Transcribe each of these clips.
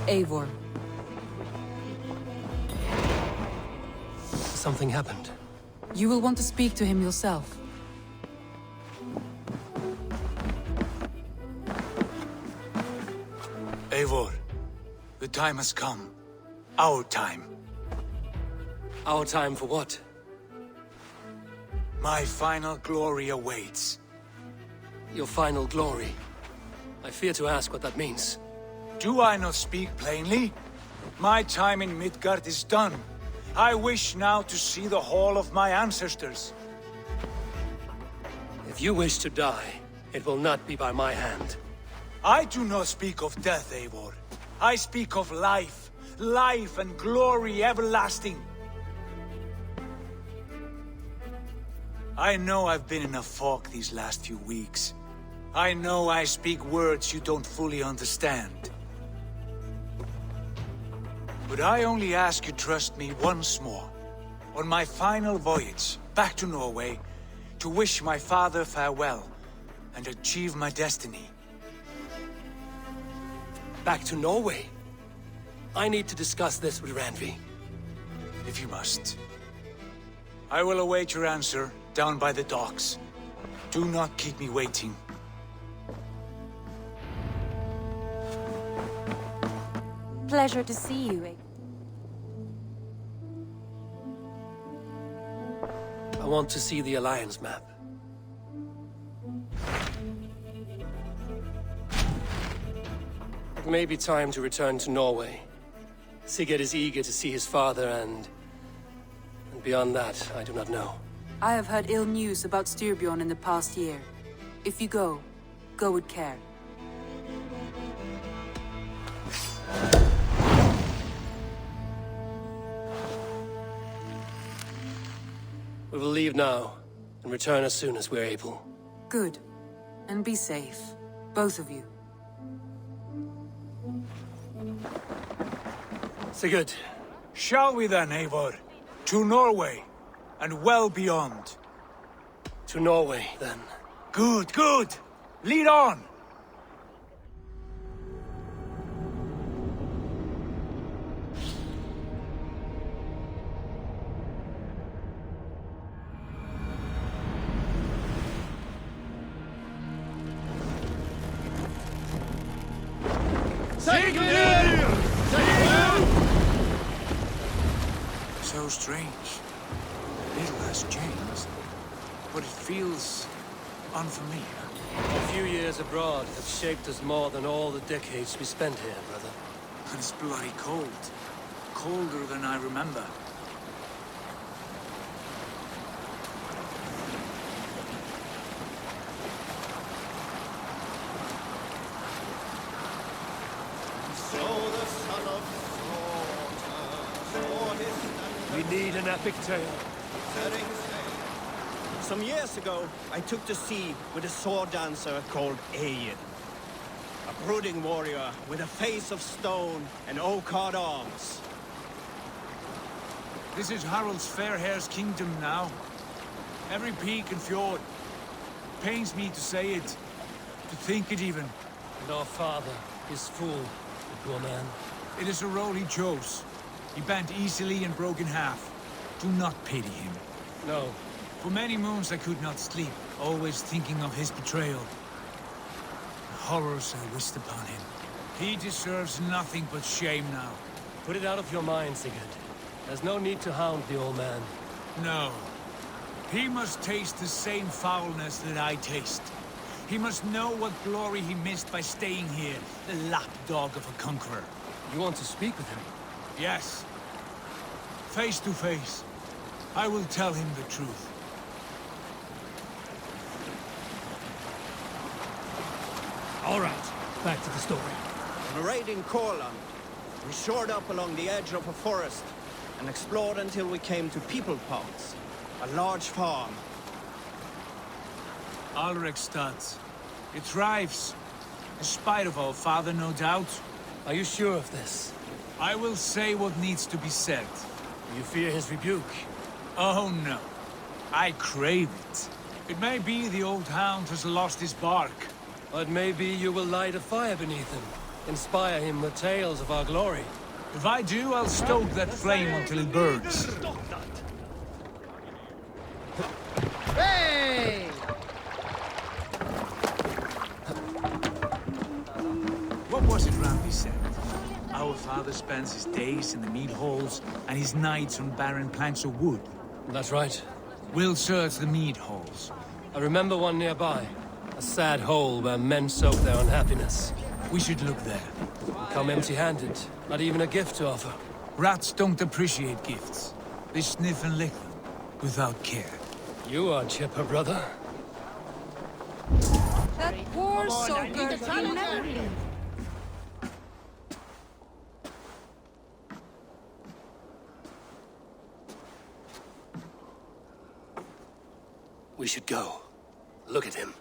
Eivor. Something happened. You will want to speak to him yourself. Eivor, the time has come. Our time. Our time for what? My final glory awaits. Your final glory. I fear to ask what that means. Do I not speak plainly? My time in Midgard is done. I wish now to see the hall of my ancestors. If you wish to die, it will not be by my hand. I do not speak of death, Eivor. I speak of life. Life and glory everlasting. I know I've been in a fog these last few weeks. I know I speak words you don't fully understand. But I only ask you trust me once more. On my final voyage back to Norway, to wish my father farewell and achieve my destiny. Back to Norway? I need to discuss this with Randvi. If you must. I will await your answer down by the docks. Do not keep me waiting. Pleasure to see you. I want to see the Alliance map. It may be time to return to Norway. Sigurd is eager to see his father and beyond that, I do not know. I have heard ill news about Styrbjorn in the past year. If you go with care. We will leave now, and return as soon as we're able. Good. And be safe. Both of you. Sigurd. Shall we then, Eivor? To Norway, and well beyond. To Norway, then. Good, good! Lead on! So strange. Little has changed, but it feels unfamiliar. A few years abroad have shaped us more than all the decades we spent here, brother. And it's bloody cold. Colder than I remember. We need an epic tale. Some years ago, I took to sea with a sword dancer called Egil. A brooding warrior with a face of stone and oak-hard arms. This is Harald's fair hair's kingdom now. Every peak and fjord. Pains me to say it, to think it even. And our father, his fool, the poor man. It is a role he chose. He bent easily and broke in half. Do not pity him. No. For many moons I could not sleep, always thinking of his betrayal. The horrors I wished upon him. He deserves nothing but shame now. Put it out of your mind, Sigurd. There's no need to hound the old man. No. He must taste the same foulness that I taste. He must know what glory he missed by staying here, the lapdog of a conqueror. You want to speak with him? Yes. Face to face. I will tell him the truth. All right. Back to the story. On a raid in Courland, we shored up along the edge of a forest and explored until we came to People Ponds, a large farm. Alrekstad. It thrives. In spite of our father, no doubt. Are you sure of this? I will say what needs to be said. You fear his rebuke? Oh no. I crave it. It may be the old hound has lost his bark. But maybe you will light a fire beneath him. Inspire him with tales of our glory. If I do, I'll stoke that flame until it burns. Hey! What was it Ramsay said? Our father spends his days in the mead halls and his nights on barren planks of wood. That's right. We'll search the mead halls. I remember one nearby. A sad hole where men soak their unhappiness. We should look there. Come empty-handed. Not even a gift to offer. Rats don't appreciate gifts. They sniff and lick them, without care. You are chipper, brother. That poor soaker, he'll never leave. We should go. Look at him.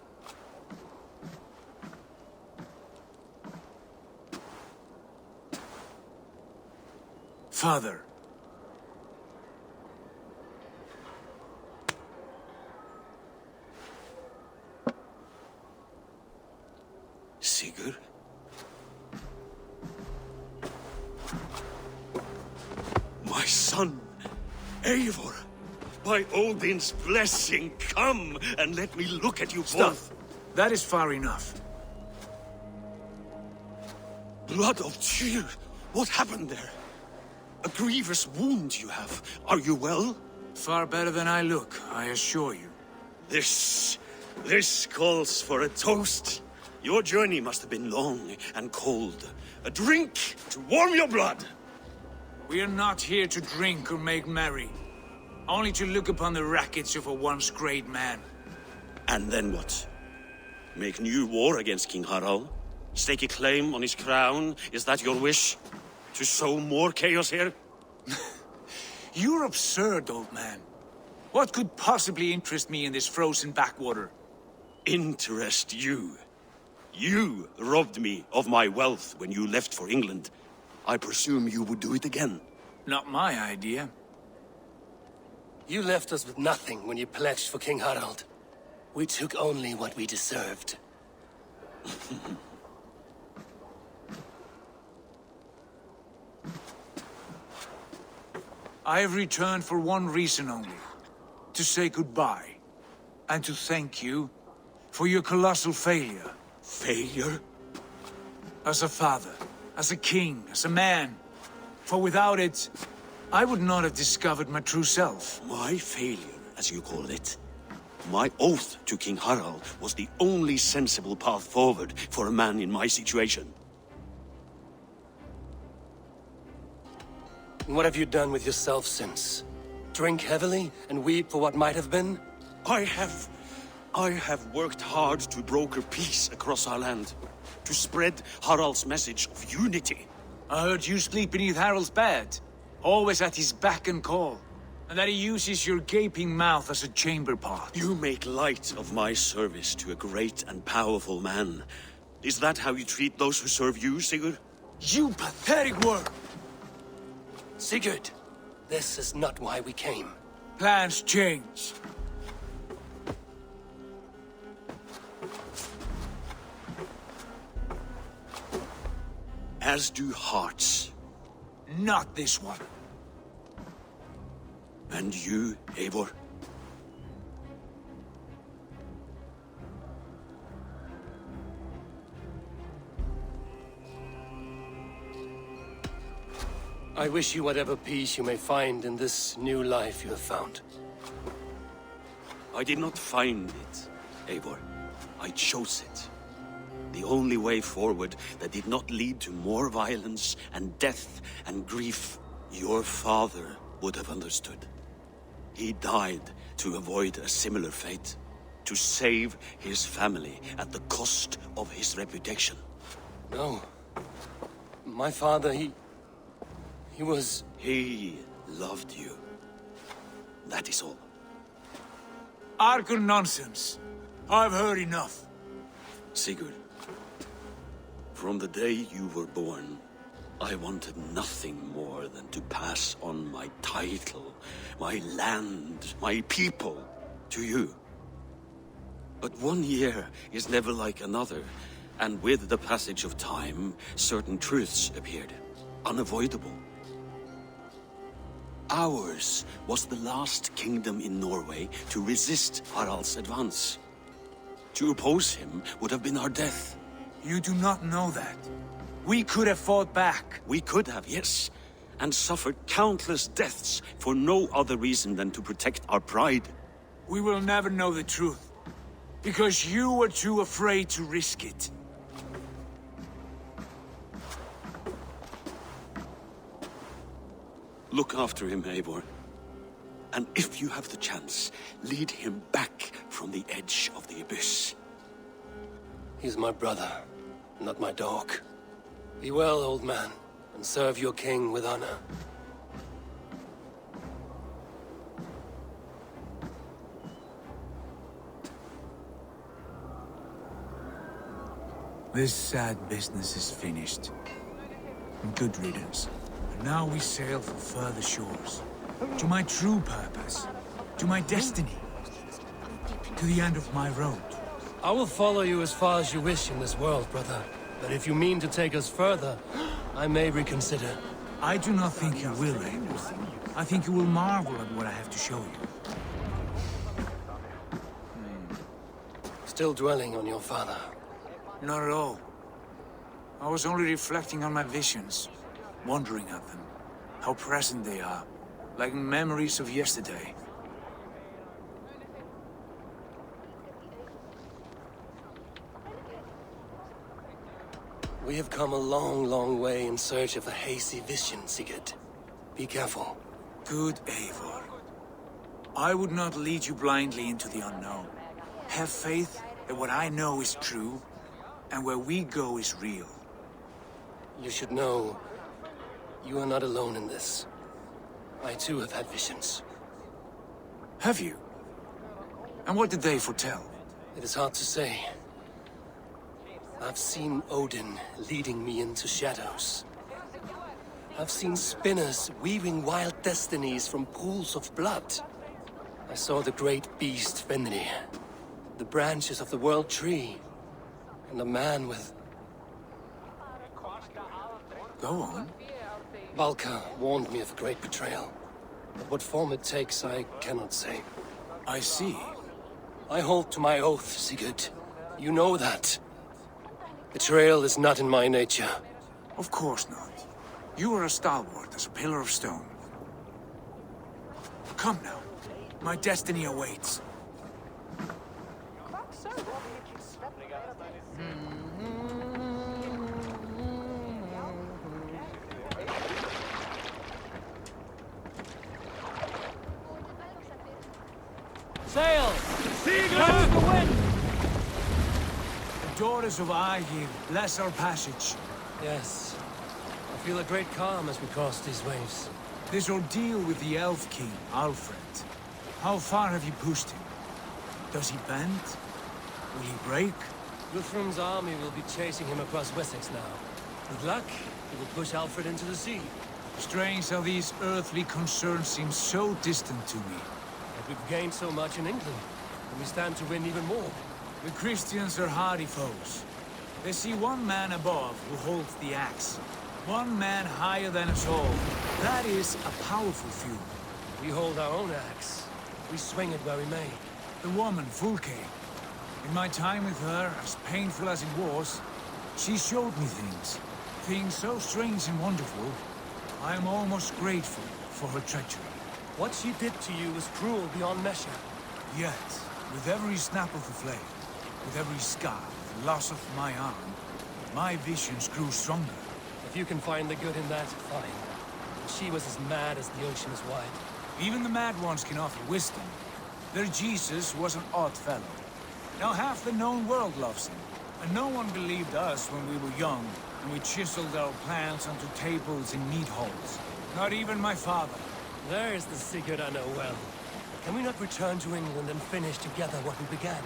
Father. Sigurd? My son, Eivor! By Odin's blessing, come and let me look at you both. That is far enough. Blood of Tyr, what happened there? A grievous wound you have. Are you well? Far better than I look, I assure you. This calls for a toast. Your journey must have been long and cold. A drink to warm your blood. We are not here to drink or make merry. Only to look upon the rackets of a once great man. And then what? Make new war against King Harald? Stake a claim on his crown? Is that your wish? To sow more chaos here? You're absurd, old man. What could possibly interest me in this frozen backwater? Interest you? You robbed me of my wealth when you left for England. I presume you would do it again. Not my idea. You left us with nothing when you pledged for King Harald. We took only what we deserved. I have returned for one reason only. To say goodbye. And to thank you for your colossal failure. Failure? As a father, as a king, as a man. For without it, I would not have discovered my true self. My failure, as you call it. My oath to King Harald was the only sensible path forward for a man in my situation. And what have you done with yourself since? Drink heavily and weep for what might have been? I have worked hard to broker peace across our land. To spread Harald's message of unity. I heard you sleep beneath Harald's bed. Always at his beck and call. And that he uses your gaping mouth as a chamber pot. You make light of my service to a great and powerful man. Is that how you treat those who serve you, Sigurd? You pathetic worm! Sigurd, this is not why we came. Plans change. As do hearts. Not this one. And you, Eivor? I wish you whatever peace you may find in this new life you have found. I did not find it, Eivor. I chose it. The only way forward that did not lead to more violence and death and grief. Your father would have understood. He died to avoid a similar fate. To save his family at the cost of his reputation. No. My father, he was... He loved you. That is all. Argon nonsense. I've heard enough. Sigurd, from the day you were born, I wanted nothing more than to pass on my title, my land, my people, to you. But 1 year is never like another, And with the passage of time, certain truths appeared, unavoidable. Ours was the last kingdom in Norway to resist Harald's advance. To oppose him would have been our death. You do not know that. We could have fought back. We could have, yes, and suffered countless deaths for no other reason than to protect our pride. We will never know the truth, because you were too afraid to risk it. Look after him, Eivor. And if you have the chance, lead him back from the edge of the abyss. He's my brother, not my dog. Be well, old man, and serve your king with honor. This sad business is finished. Good riddance. And now we sail for further shores. To my true purpose. To my destiny. To the end of my road. I will follow you as far as you wish in this world, brother. But if you mean to take us further, I may reconsider. I do not think you will, Eivor. I think you will marvel at what I have to show you. Still dwelling on your father. Not at all. I was only reflecting on my visions, wondering at them. How present they are, like memories of yesterday. We have come a long, long way in search of a hazy vision, Sigurd. Be careful. Good Eivor. I would not lead you blindly into the unknown. Have faith that what I know is true, and where we go is real. You should know, you are not alone in this. I too have had visions. Have you? And what did they foretell? It is hard to say. I've seen Odin leading me into shadows. I've seen spinners weaving wild destinies from pools of blood. I saw the great beast Fenrir, the branches of the world tree, and a man with... Go on. Valka warned me of a great betrayal. But what form it takes, I cannot say. I see. I hold to my oath, Sigurd. You know that. Betrayal is not in my nature. Of course not. You are as stalwart as a pillar of stone. Come now. My destiny awaits. Sail! Seagulls the wind! The daughters of Aegir, bless our passage. Yes. I feel a great calm as we cross these waves. This ordeal with the Elf King, Alfred. How far have you pushed him? Does he bend? Will he break? Guthrum's army will be chasing him across Wessex now. With luck, he will push Alfred into the sea. Strange how these earthly concerns seem so distant to me. But we've gained so much in England, and we stand to win even more. The Christians are hardy foes. They see one man above who holds the axe. One man higher than us all. That is a powerful feud. We hold our own axe. We swing it where we may. The woman, Fulke. In my time with her, as painful as it was, she showed me things. Things so strange and wonderful. I am almost grateful for her treachery. What she did to you was cruel beyond measure. Yet, with every snap of the flame, with every scar, the loss of my arm, my visions grew stronger. If you can find the good in that, fine. She was as mad as the ocean is wide. Even the mad ones can offer wisdom. Their Jesus was an odd fellow. Now half the known world loves him. And no one believed us when we were young, and we chiseled our plans onto tables in meat halls. Not even my father. There's the Sigurd I know well. Can we not return to England and finish together what we began?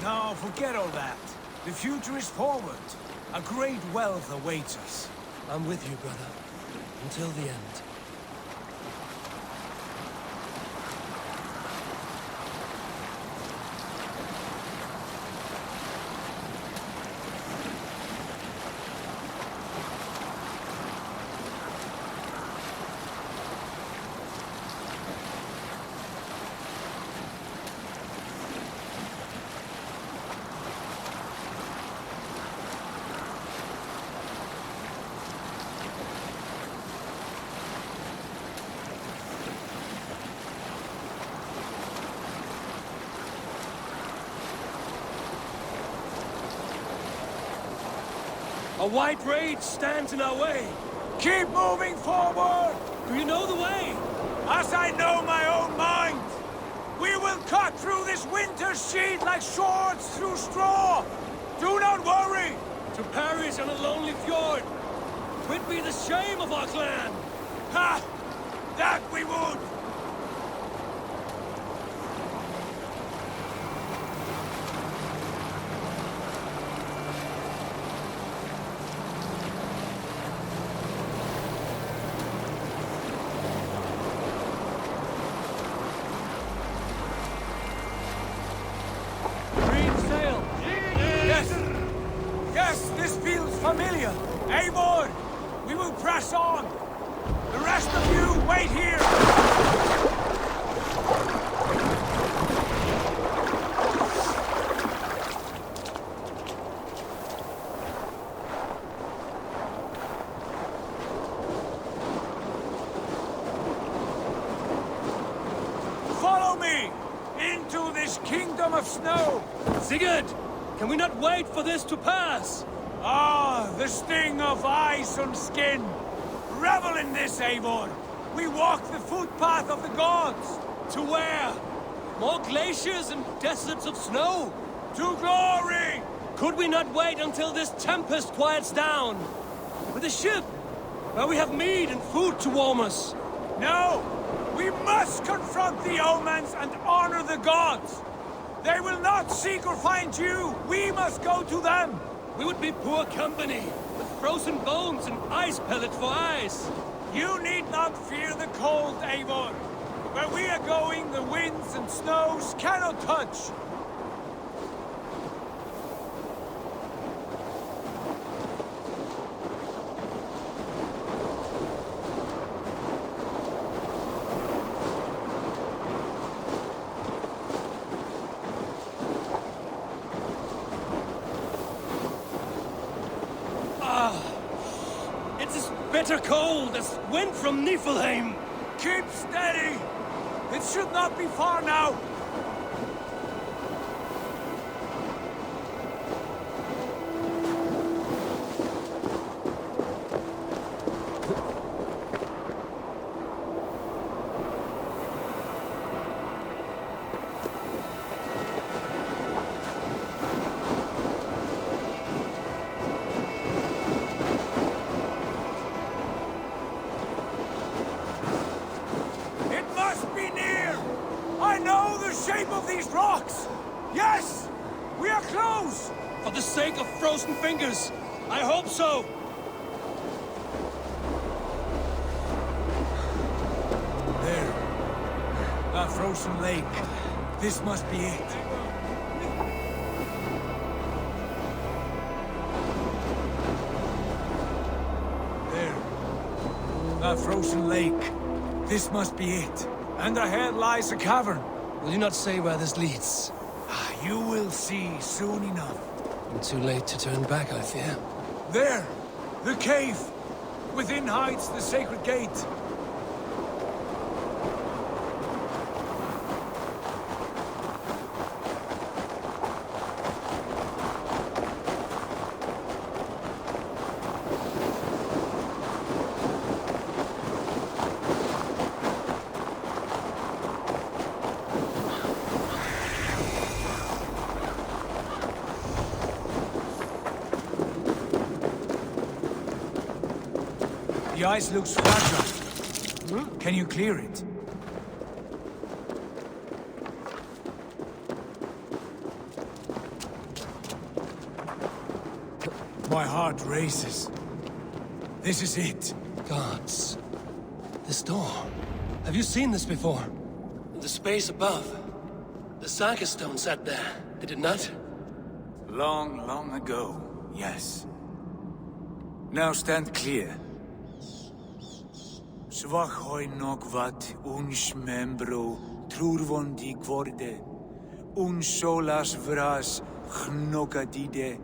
No, forget all that. The future is forward. A great wealth awaits us. I'm with you, brother. Until the end. A white rage stands in our way. Keep moving forward! Do you know the way? As I know my own mind! We will cut through this winter's sheet like swords through straw! Do not worry! To perish on a lonely fjord. Would be the shame of our clan. Ha! That we would! Yes, this feels familiar. Eivor, we will press on. The rest of you, wait here. Follow me into this kingdom of snow. Sigurd, can we not wait for this to pass? Ah, the sting of ice on skin. Revel in this, Eivor. We walk the footpath of the gods. To where? More glaciers and deserts of snow? To glory! Could we not wait until this tempest quiets down? With a ship, where we have meat and food to warm us. No! We must confront the omens and honor the gods! They will not seek or find you! We must go to them! We would be poor company, with frozen bones and ice pellets for eyes. You need not fear the cold, Eivor. Where we are going, the winds and snows cannot touch. It's as bitter cold as wind from Niflheim. Keep steady! It should not be far now! Shape of these rocks! Yes! We are close! For the sake of frozen fingers, I hope so! There. A frozen lake. This must be it. There. A frozen lake. This must be it. And ahead lies a cavern. Will you not say where this leads? You will see soon enough. Too late to turn back, I fear. There! The cave! Within hides the sacred gate. The ice looks fragile. Can you clear it? My heart races. This is it. Gods. This door. Have you seen this before? In the space above. The Saga stone sat there, did it not? Long, long ago, yes. Now stand clear. Svachoi nokvat uns membro trurvondi gvorde, solas vras gnokadide,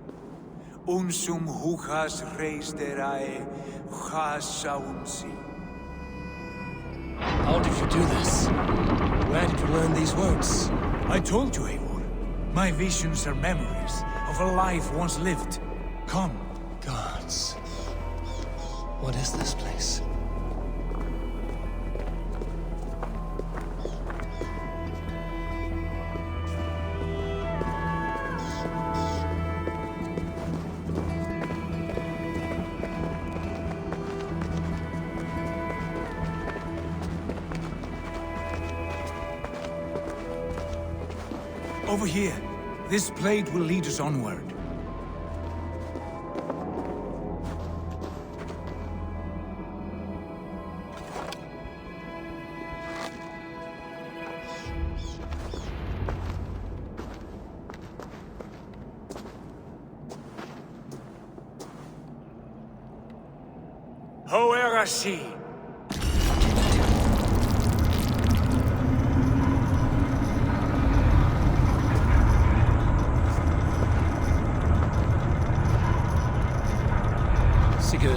unsum huchas reisderae chasaunsi. How did you do this? Where did you learn these words? I told you, Eivor. My visions are memories of a life once lived. Come. God. silence. What is this place? Over here. This blade will lead us onward. Hoerashi.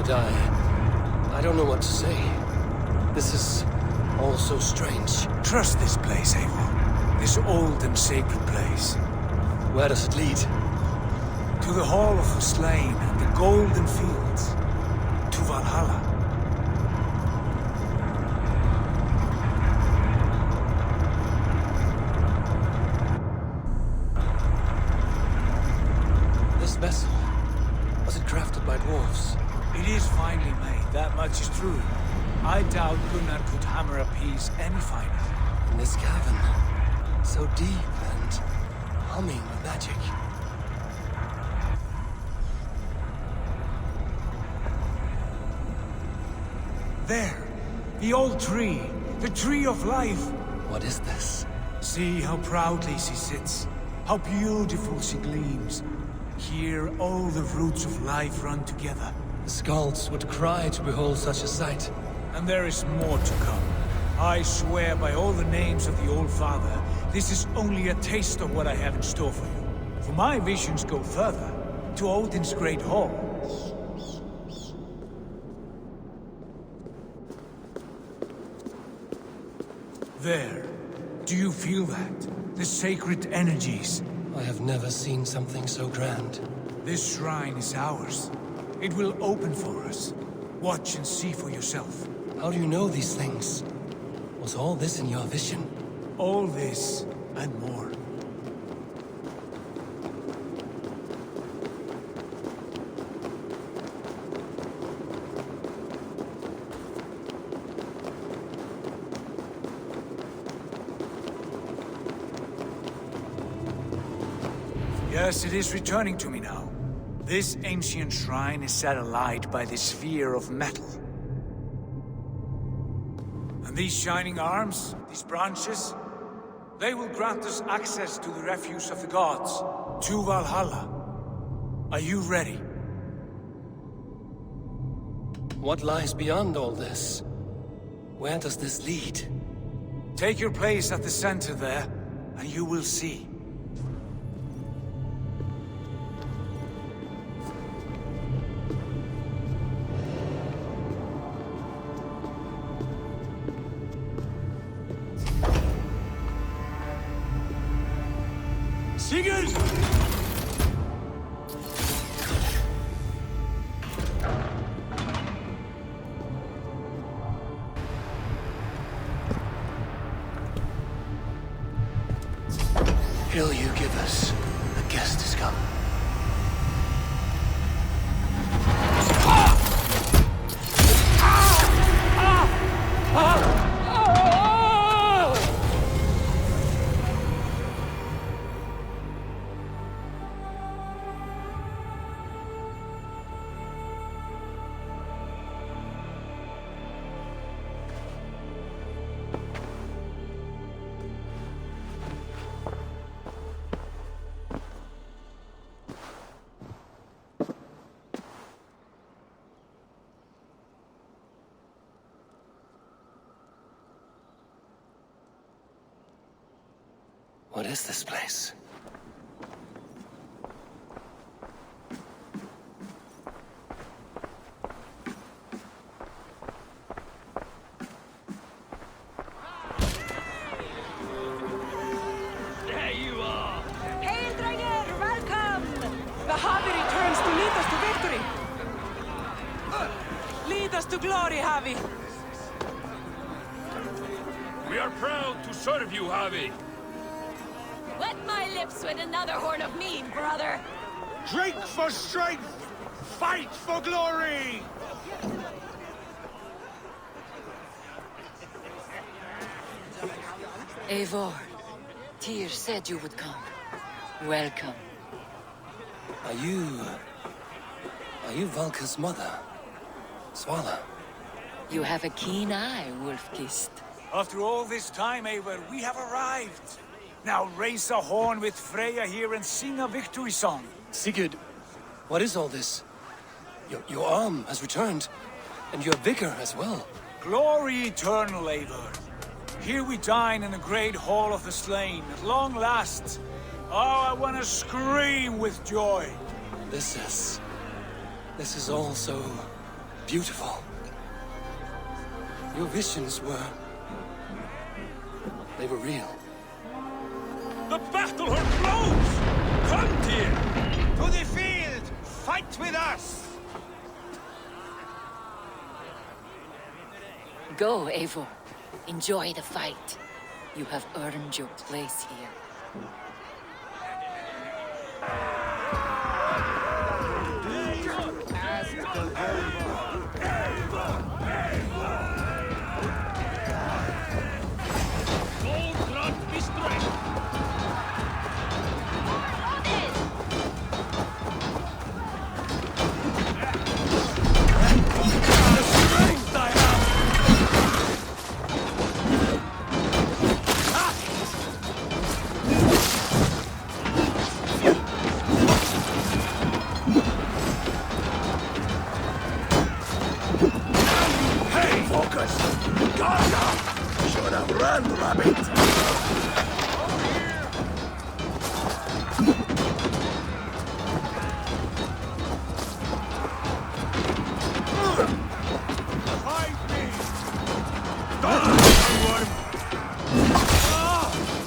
I don't know what to say. This is all so strange. Trust this place, Eivor. This old and sacred place. Where does it lead? To the Hall of the Slain and the Golden Fields. To Valhalla. This vessel, was it crafted by dwarves? It is finely made, that much is true. I doubt Gunnar could hammer a piece any finer. In this cavern, so deep and humming with magic. There, the old tree, the tree of life. What is this? See how proudly she sits, how beautiful she gleams. Here all the roots of life run together. The Skalds would cry to behold such a sight. And there is more to come. I swear by all the names of the Old Father, this is only a taste of what I have in store for you. For my visions go further, to Odin's Great Hall. There. Do you feel that? The sacred energies. I have never seen something so grand. This shrine is ours. It will open for us. Watch and see for yourself. How do you know these things? Was all this in your vision? All this and more. Yes, it is returning to me now. This ancient shrine is set alight by this sphere of metal. And these shining arms, these branches, they will grant us access to the refuse of the gods, to Valhalla. Are you ready? What lies beyond all this? Where does this lead? Take your place at the center there, and you will see. Sigurd! Hill you give us, the guest has come. What is this place? There you are! Hail, Dranger! Welcome! The Harvey returns to lead us to victory! glory, Javi! We are proud to serve you, Javi. Wet my lips with another horn of mead, brother. Drink for strength! Fight for glory! Eivor, Tyr said you would come. Welcome. Are you Valka's mother? Swala? You have a keen eye, Wolf-Kissed. After all this time, Eivor, we have arrived. Now raise a horn with Freya here and sing a victory song. Sigurd, what is all this? Your arm has returned, and your vigor as well. Glory eternal, Eivor. Here we dine in the great hall of the slain, at long last. Oh, I want to scream with joy. This is all so beautiful. Your visions they were real. The battle horn blows! Come, Tyr! To the field! Fight with us! Go, Eivor. Enjoy the fight. You have earned your place here.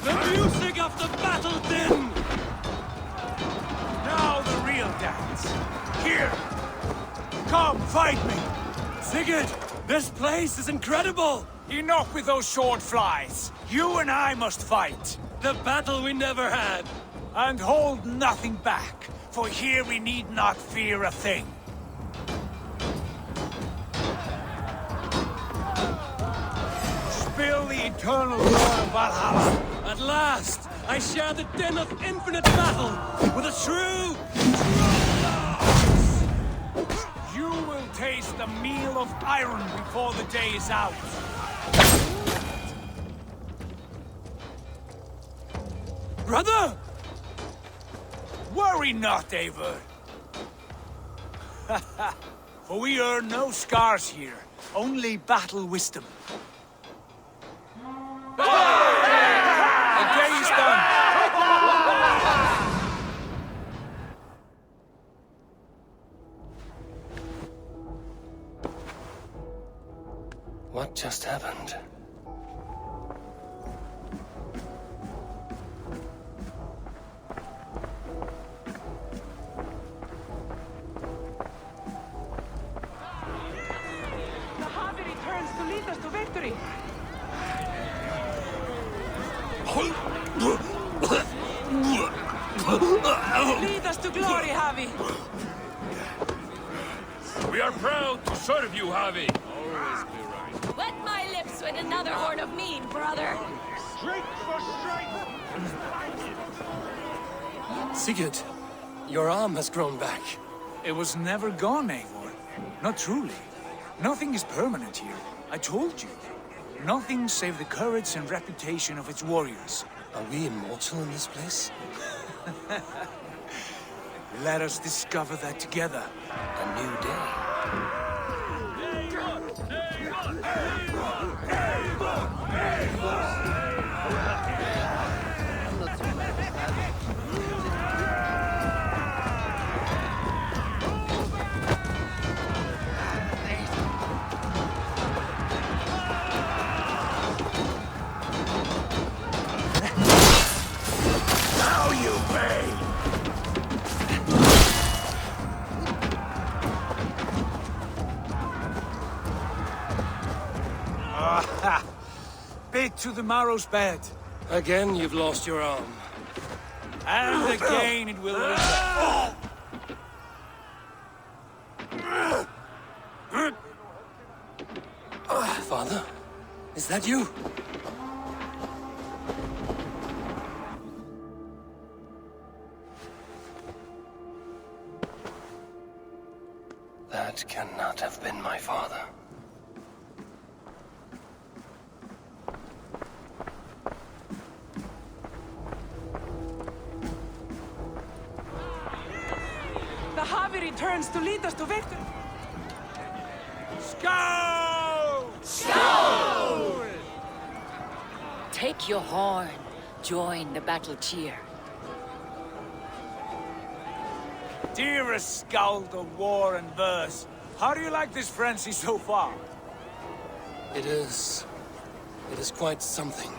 The music of the battle din! Now the real dance. Here. Come, fight me. Sigurd, this place is incredible! Enough with those short flies. You and I must fight. The battle we never had! And hold nothing back, for here we need not fear a thing. Spill the eternal blood of Valhalla. At last, I share the din of infinite battle with a true loss! You will taste the meal of iron before the day is out. Brother! Worry not, Eivor. For we earn no scars here, only battle wisdom. The day is done. What just happened? Lead us to glory, Javi! We are proud to serve you, Javi. Wet my lips with another horn of mead, brother. Drink for strength! Sigurd, your arm has grown back. It was never gone, Eivor. Not truly. Nothing is permanent here. I told you. Nothing save the courage and reputation of its warriors. Are we immortal in this place? Let us discover that together. A new day. Now you pay! Bit to the marrow's bed. Again, you've lost your arm. And again it will return. Father? Is that you? That cannot have been my father. The Harvey returns to lead us to victory. Skull! Skull! Take your horn. Join the battle cheer. Dearest skald of war and verse, how do you like this frenzy so far? It is quite something.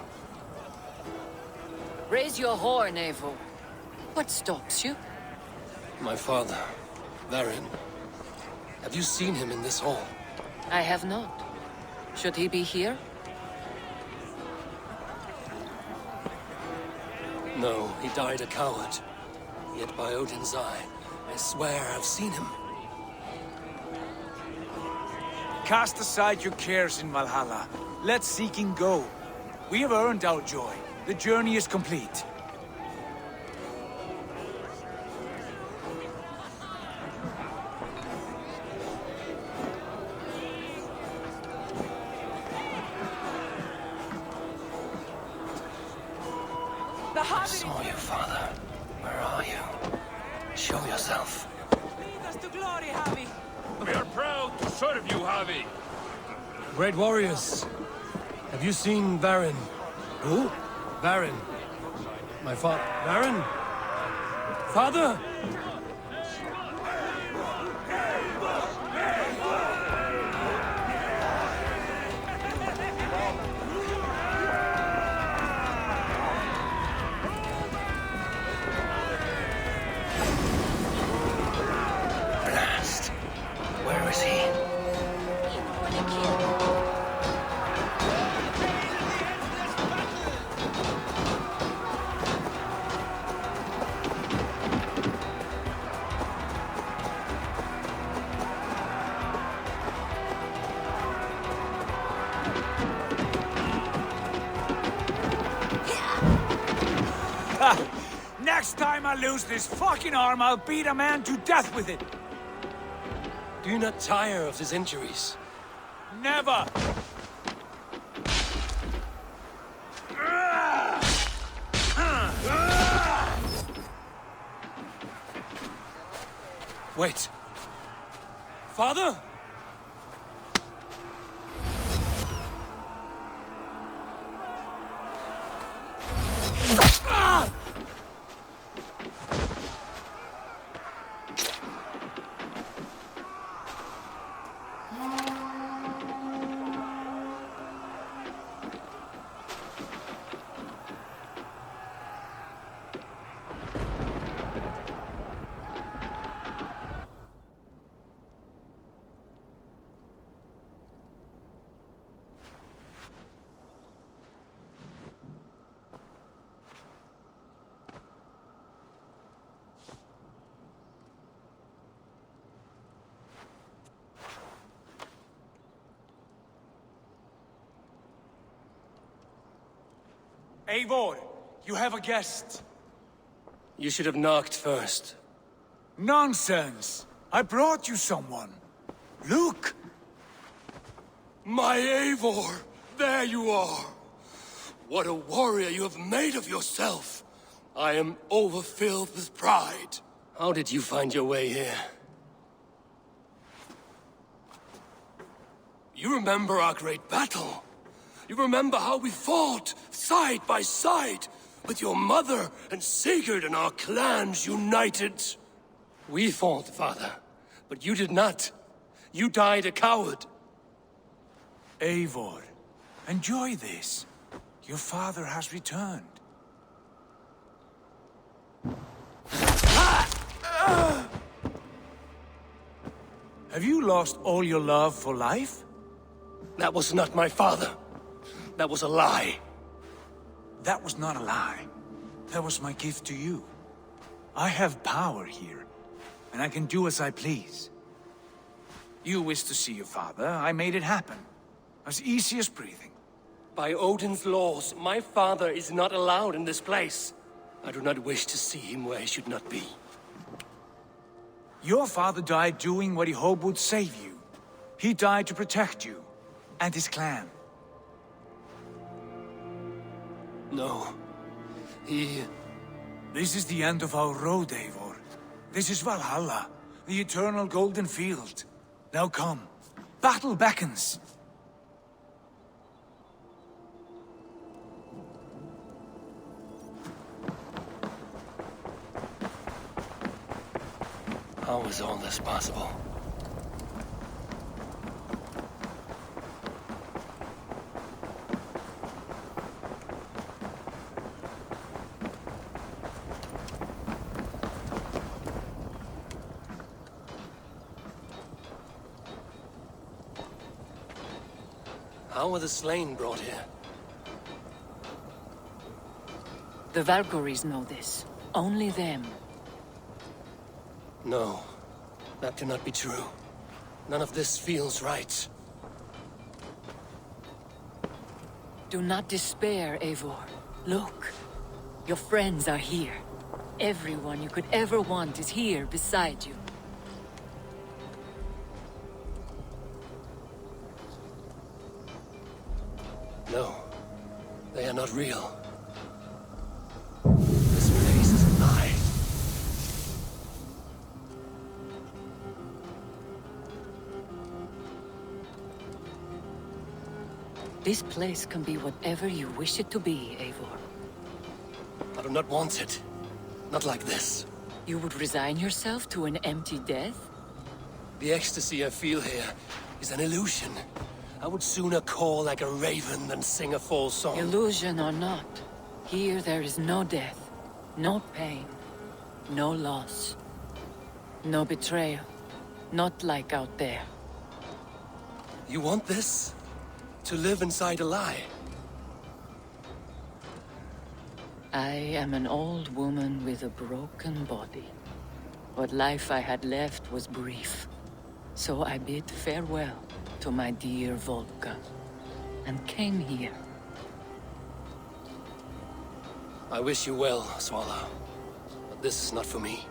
Raise your horn, Eivor. What stops you? My father, Varin. Have you seen him in this hall? I have not. Should he be here? No, he died a coward. Yet by Odin's eye, I swear I've seen him. Cast aside your cares in Valhalla. Let seeking go. We have earned our joy. The journey is complete. The I Harvey saw you, Father. Where are you? Show yourself. lead us to glory, Harvey. We are proud to serve you, Javi. Great warriors. Have you seen Varin? Who? Varin. My father. Varin? Father? Blast. Where is he? Next time I lose this fucking arm, I'll beat a man to death with it. Do you not tire of his injuries? Never! Wait. Father? Eivor, you have a guest. You should have knocked first. Nonsense! I brought you someone. Look! My Eivor! There you are! What a warrior you have made of yourself! I am overfilled with pride. How did you find your way here? You remember our great battle? You remember how we fought, side by side, with your mother and Sigurd and our clans united? We fought, Father, but you did not. You died a coward. Eivor, enjoy this. Your father has returned. Have you lost all your love for life? That was not my father. That was a lie. That was not a lie. That was my gift to you. I have power here, and I can do as I please. You wished to see your father, I made it happen. As easy as breathing. By Odin's laws, my father is not allowed in this place. I do not wish to see him where he should not be. Your father died doing what he hoped would save you. He died to protect you, and his clan. No. This is the end of our road, Eivor. This is Valhalla, the eternal golden field. Now come. Battle beckons. How is all this possible? How were the slain brought here? The Valkyries know this. Only them. No, that cannot be true. None of this feels right. Do not despair, Eivor. Look. Your friends are here. Everyone you could ever want is here beside you. No, they are not real. This place is a lie. This place can be whatever you wish it to be, Eivor. I do not want it. Not like this. You would resign yourself to an empty death? The ecstasy I feel here is an illusion. I would sooner call like a raven than sing a false song. Illusion or not, here there is no death, no pain, no loss, no betrayal, not like out there. You want this? To live inside a lie? I am an old woman with a broken body. What life I had left was brief, so I bid farewell to my dear Volka, and came here. I wish you well, Swallow, but this is not for me.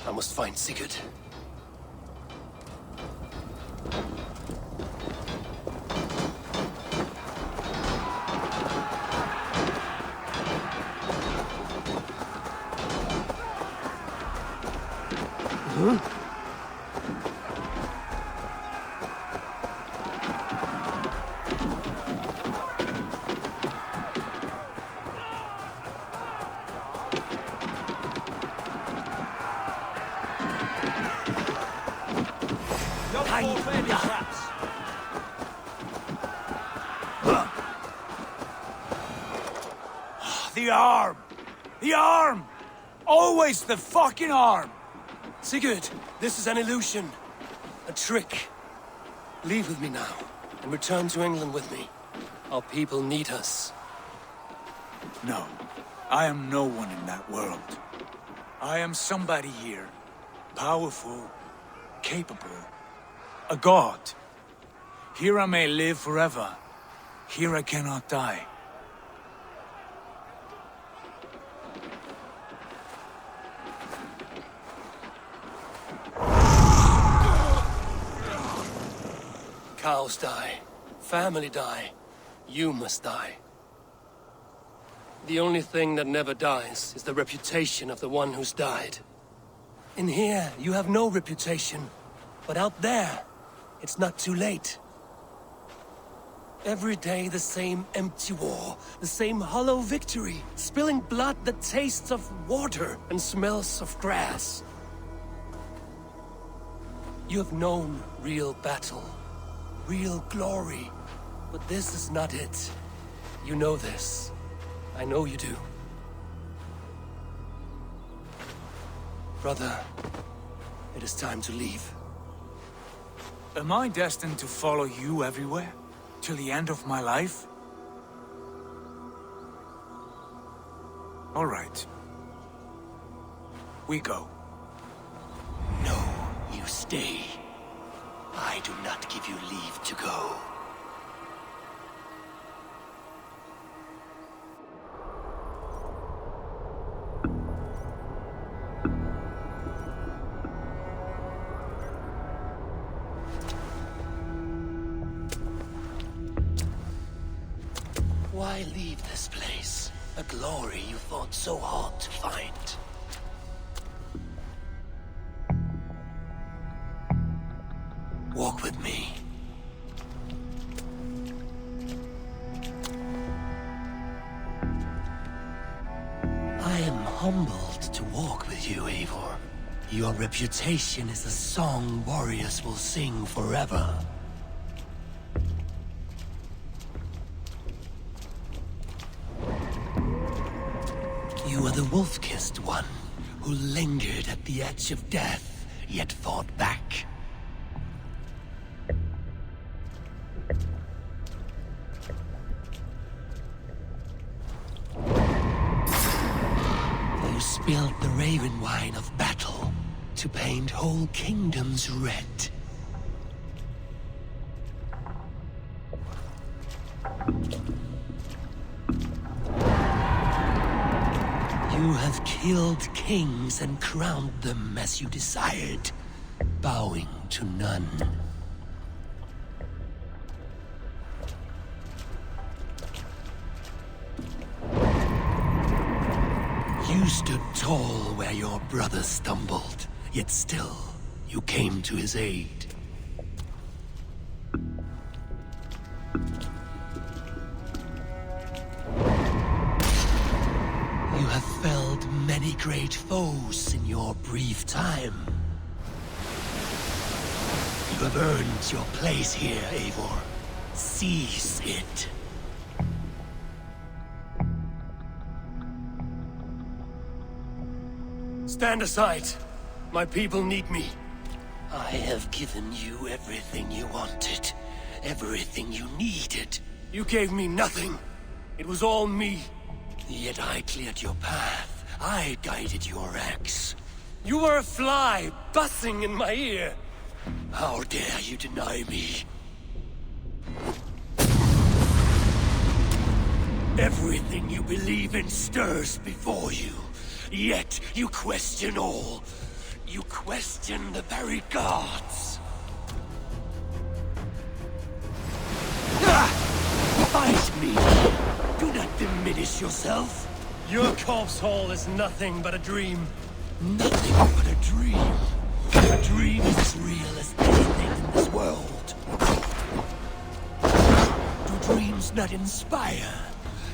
I must find Sigurd. The arm! The arm! Always the fucking arm! Sigurd, this is an illusion. A trick. Leave with me now, and return to England with me. Our people need us. No, I am no one in that world. I am somebody here. Powerful, capable, a god. Here I may live forever. Here I cannot die. Cows die. Family die. You must die. The only thing that never dies is the reputation of the one who's died. In here, you have no reputation. But out there, it's not too late. Every day the same empty war, the same hollow victory, spilling blood that tastes of water and smells of grass. You have known real battle, real glory, but this is not it. You know this. I know you do. Brother, it is time to leave. Am I destined to follow you everywhere? Till the end of my life? All right. We go. No, you stay. I do not give you leave to go. Why leave this place? A glory you fought so hard to find. Walk with me. I am humbled to walk with you, Eivor. Your reputation is a song warriors will sing forever. You are the wolf-kissed one, who lingered at the edge of death, yet fought back. You spilled the raven wine of battle to paint whole kingdoms red. You have killed kings and crowned them as you desired, bowing to none. You stood tall where your brother stumbled, yet still you came to his aid. You have felled many great foes in your brief time. You have earned your place here, Eivor. Seize it. Stand aside. My people need me. I have given you everything you wanted. Everything you needed. You gave me nothing. It was all me. Yet I cleared your path. I guided your axe. You were a fly, buzzing in my ear. How dare you deny me? Everything you believe in stirs before you. Yet you question all. You question the very gods. Fight me! Do not diminish yourself. Your corpse hall is nothing but a dream. Nothing but a dream. A dream is as real as anything in this world. Do dreams not inspire?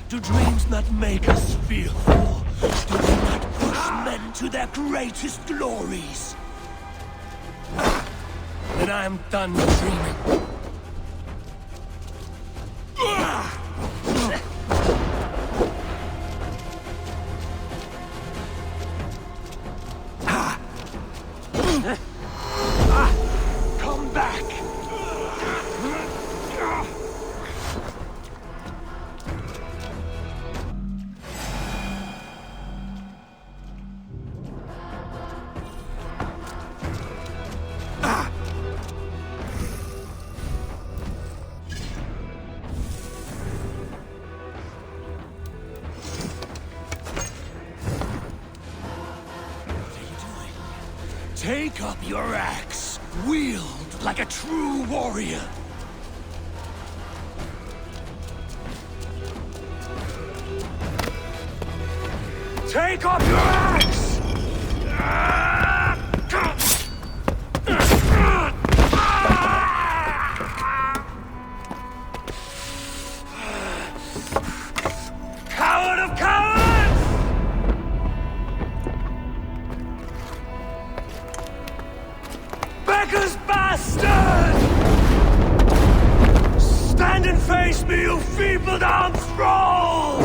Do dreams not make us fearful? Do they not push men to their greatest glories? Then I am done dreaming. Come back! Take up your axe, wield like a true warrior. Take up your axe! Coward of cowards! Beggar's bastard! Stand and face me, you feeble-down thrall!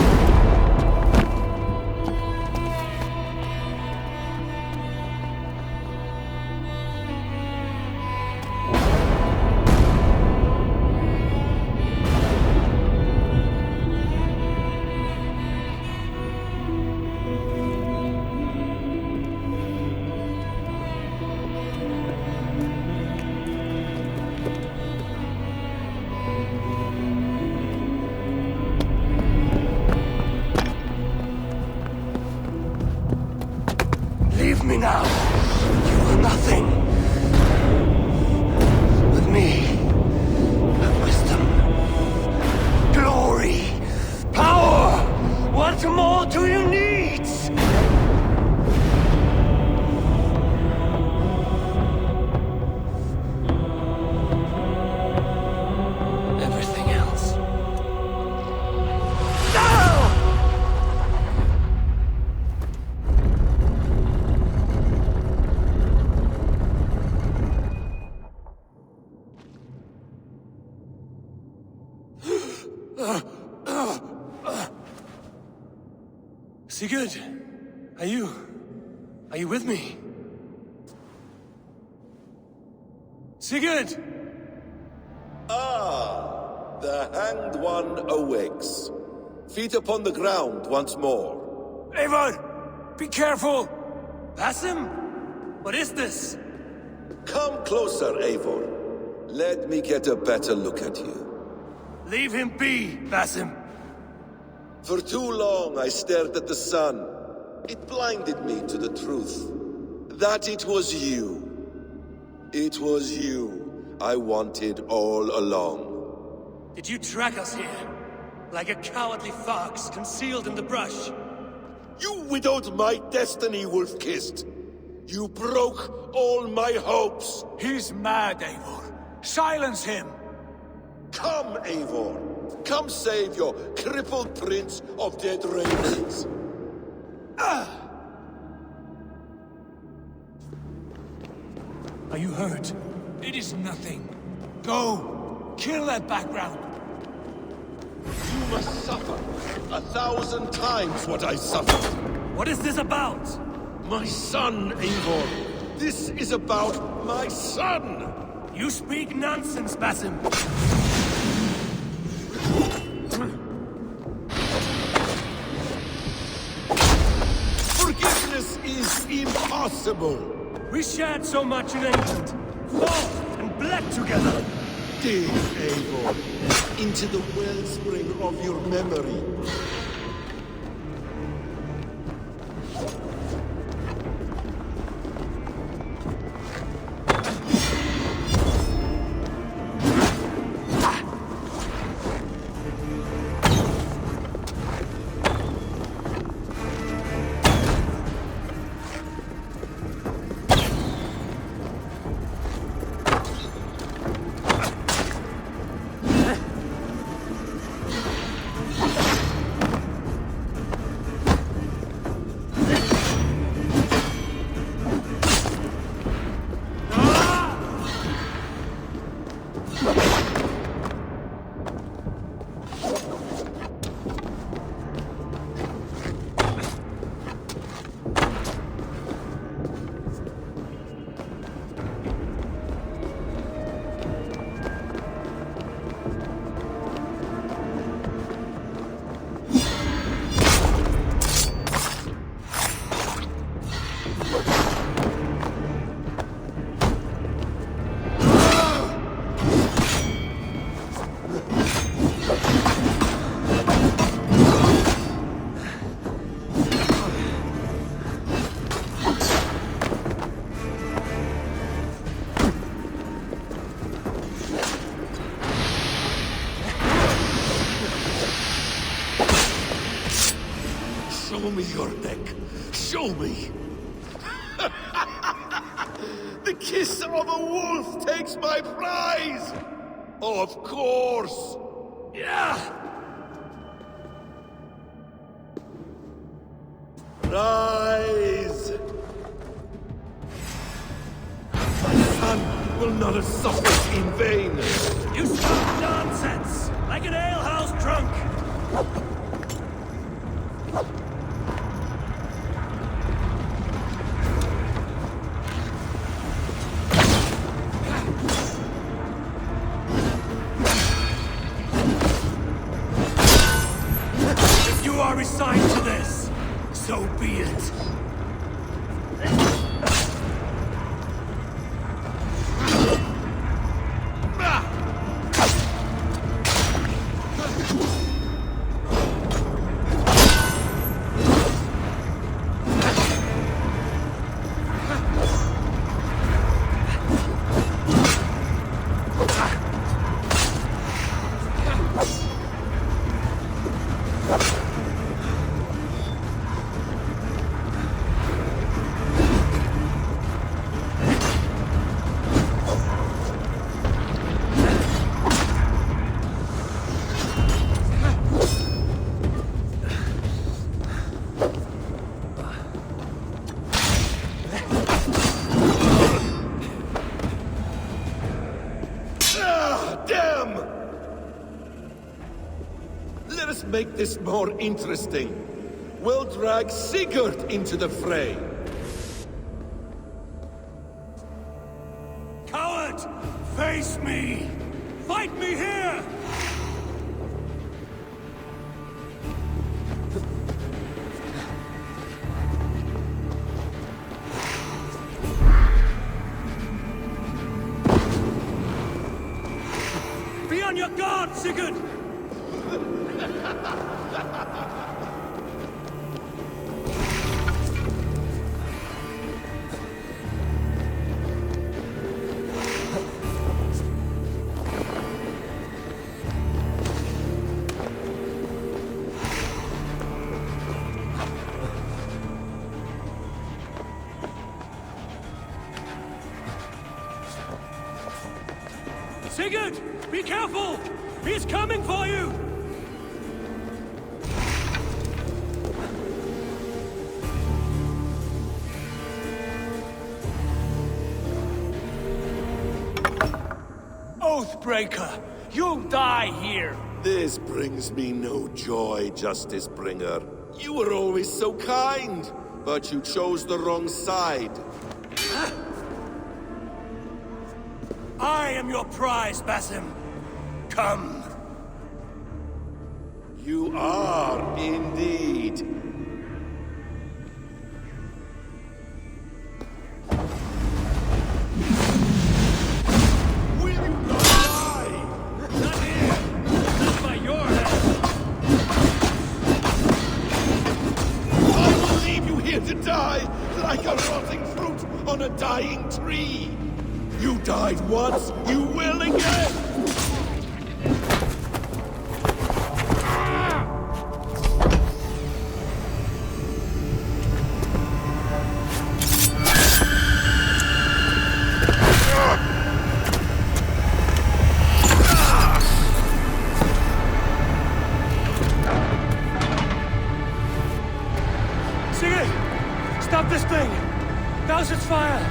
Sigurd, are you with me? Sigurd! Ah, the hanged one awakes. Feet upon the ground once more. Eivor! Be careful! Basim? What is this? Come closer, Eivor. Let me get a better look at you. Leave him be, Basim. For too long I stared at the sun. It blinded me to the truth. That it was you. It was you I wanted all along. Did you track us here? Like a cowardly fox concealed in the brush? You widowed my destiny, Wolf-Kissed. You broke all my hopes. He's mad, Eivor. Silence him! Come, Eivor. Come save your crippled prince of dead ravens. Are you hurt? It is nothing. Go! Kill that background! You must suffer 1,000 times what I suffered. What is this about? My son, Eivor. This is about my son. You speak nonsense, Basim. Forgiveness is impossible. We shared so much in England. Fought and bled together. Dig, Eivor, into the wellspring of your memory. Show me your neck. Show me. The kiss of a wolf takes my prize. Of course. Yeah! Rise. My son will not have suffered in vain. You spoke nonsense! Like an alehouse drunk! If you are resigned to this, so be it. Let us make this more interesting. will drag Sigurd into the fray. Coward! Face me! Fight me here! Be on your guard, Sigurd! Sigurd! Be careful! He's coming for you! Oathbreaker! You'll die here! This brings me no joy, Justice Bringer. You were always so kind, but you chose the wrong side. I am your prize, Basim. Come. You are indeed. Will you not die? Not here! Not by your hand! I will leave you here to die, like a rotting fruit on a dying tree. You died once, you will again! Sigurd! Stop this thing! Douse its fire!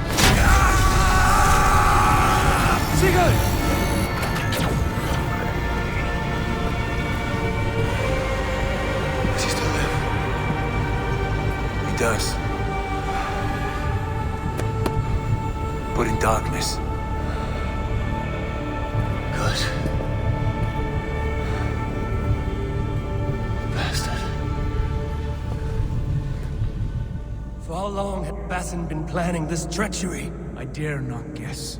Sigurd! Does he still live? He does. But in darkness. Good. Bastard. For how long had Basim been planning this treachery? I dare not guess.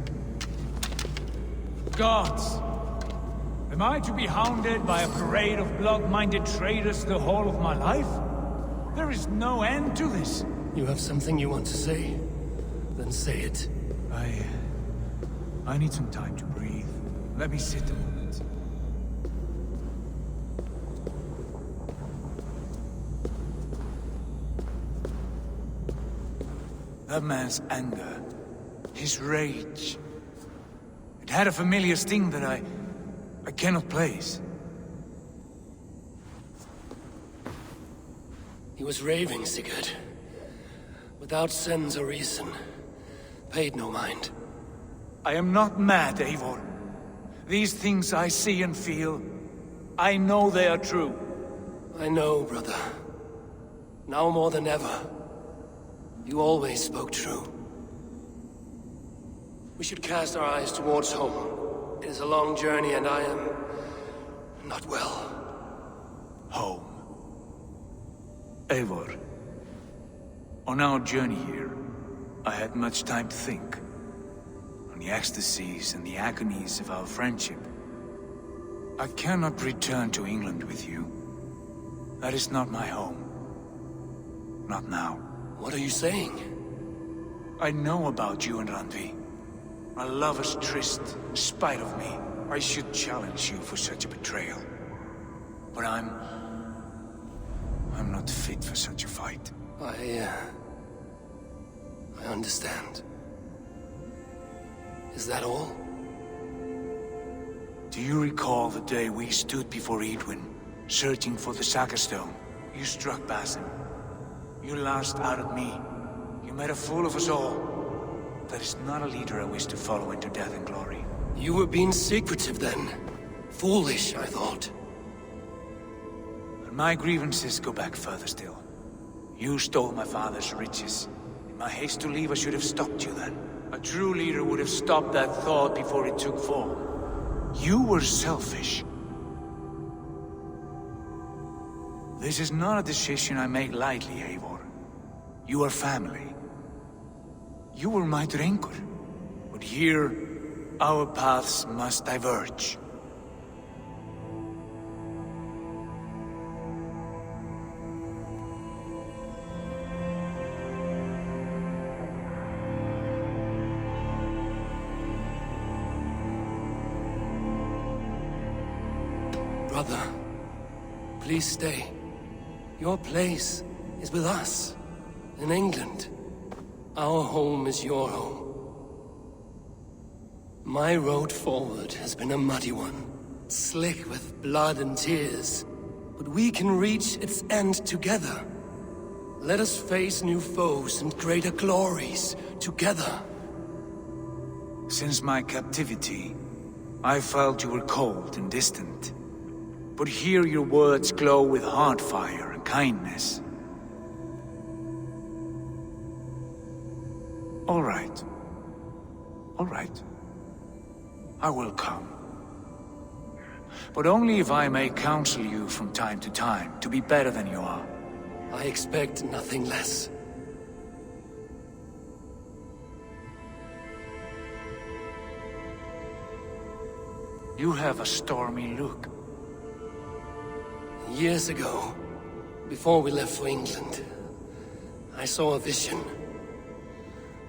Gods! Am I to be hounded by a parade of blood-minded traitors the whole of my life? There is no end to this. You have something you want to say? Then say it. I need some time to breathe. Let me sit a moment. That man's anger, his rage, it had a familiar sting that I cannot place. He was raving, Sigurd. Without sense or reason. Paid no mind. I am not mad, Eivor. These things I see and feel, I know they are true. I know, brother. Now more than ever. You always spoke true. We should cast our eyes towards home. It is a long journey and I am... not well. Home. Eivor. On our journey here, I had much time to think. On the ecstasies and the agonies of our friendship. I cannot return to England with you. That is not my home. Not now. What are you saying? I know about you and Randvi. A lover's tryst, in spite of me. I should challenge you for such a betrayal. But I'm not fit for such a fight. I understand. Is that all? Do you recall the day we stood before Edwin, searching for the Saga Stone? You struck Basim. You lashed out at me. You made a fool of us all. That is not a leader I wish to follow into death and glory. You were being secretive then. Foolish, I thought. But my grievances go back further still. You stole my father's riches. In my haste to leave, I should have stopped you then. A true leader would have stopped that thought before it took form. You were selfish. This is not a decision I make lightly, Eivor. You are family. You were my drengur. But here, our paths must diverge. Brother, please stay. Your place is with us, in England. Our home is your home. My road forward has been a muddy one, slick with blood and tears. But we can reach its end together. Let us face new foes and greater glories together. Since my captivity, I felt you were cold and distant. But here your words glow with heart fire and kindness. All right. All right. I will come. But only if I may counsel you from time to time to be better than you are. I expect nothing less. You have a stormy look. Years ago, before we left for England, I saw a vision.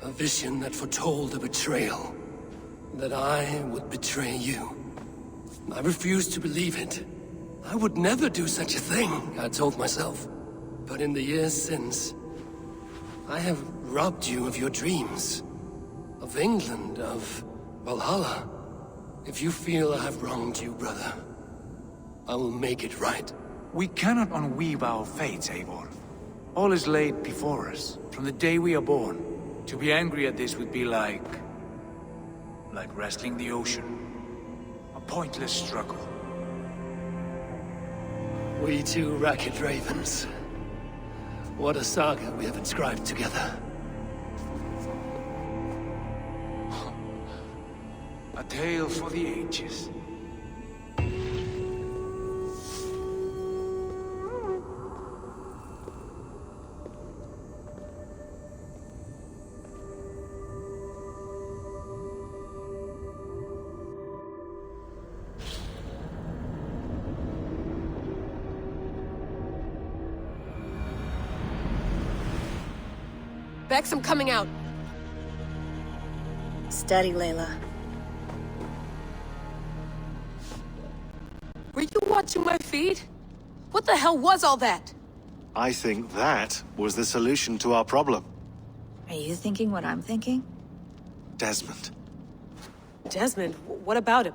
A vision that foretold a betrayal. That I would betray you. I refused to believe it. I would never do such a thing, I told myself. But in the years since, I have robbed you of your dreams. Of England, of Valhalla. If you feel I have wronged you, brother, I will make it right. We cannot unweave our fates, Eivor. All is laid before us, from the day we are born. To be angry at this would be like wrestling the ocean. A pointless struggle. We two racket ravens. What a saga we have inscribed together. A tale for the ages. Bex, I'm coming out. Steady, Layla. Were you watching my feed? What the hell was all that? I think that was the solution to our problem. Are you thinking what I'm thinking? Desmond. Desmond? What about him?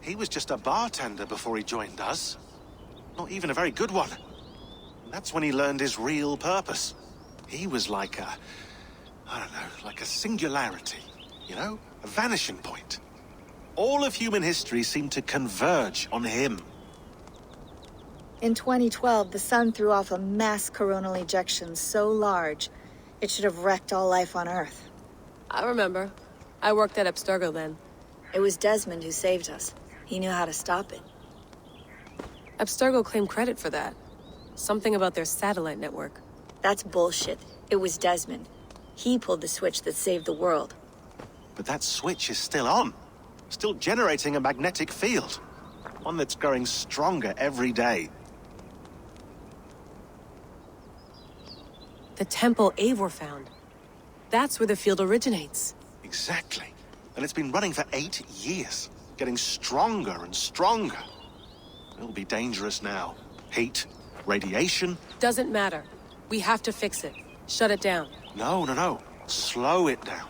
He was just a bartender before he joined us. Not even a very good one. And that's when he learned his real purpose. He was like a... I don't know, like a singularity. You know? A vanishing point. All of human history seemed to converge on him. In 2012, the sun threw off a mass coronal ejection so large, it should have wrecked all life on Earth. I remember. I worked at Abstergo then. It was Desmond who saved us. He knew how to stop it. Abstergo claimed credit for that. Something about their satellite network. That's bullshit. It was Desmond. He pulled the switch that saved the world. But that switch is still on. Still generating a magnetic field. One that's growing stronger every day. The temple Eivor found. That's where the field originates. Exactly. And it's been running for 8 years. Getting stronger and stronger. It'll be dangerous now. Heat, radiation. Doesn't matter. We have to fix it. Shut it down. No. Slow it down.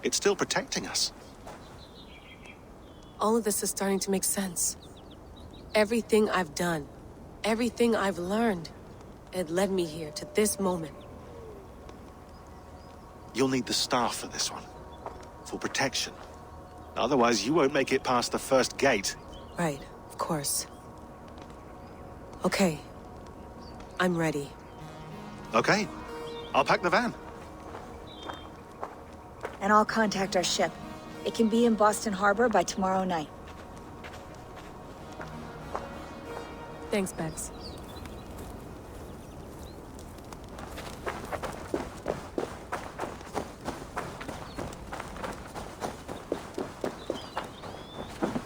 It's still protecting us. All of this is starting to make sense. Everything I've done, everything I've learned, it led me here to this moment. You'll need the staff for this one. For protection. Otherwise, you won't make it past the first gate. Right. Of course. Okay. I'm ready. Okay. I'll pack the van. And I'll contact our ship. It can be in Boston Harbor by tomorrow night. Thanks, Bex.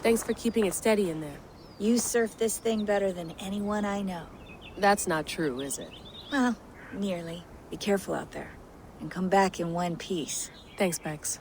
Thanks for keeping it steady in there. You surf this thing better than anyone I know. That's not true, is it? Well, nearly. Be careful out there. And come back in one piece. Thanks, Bex.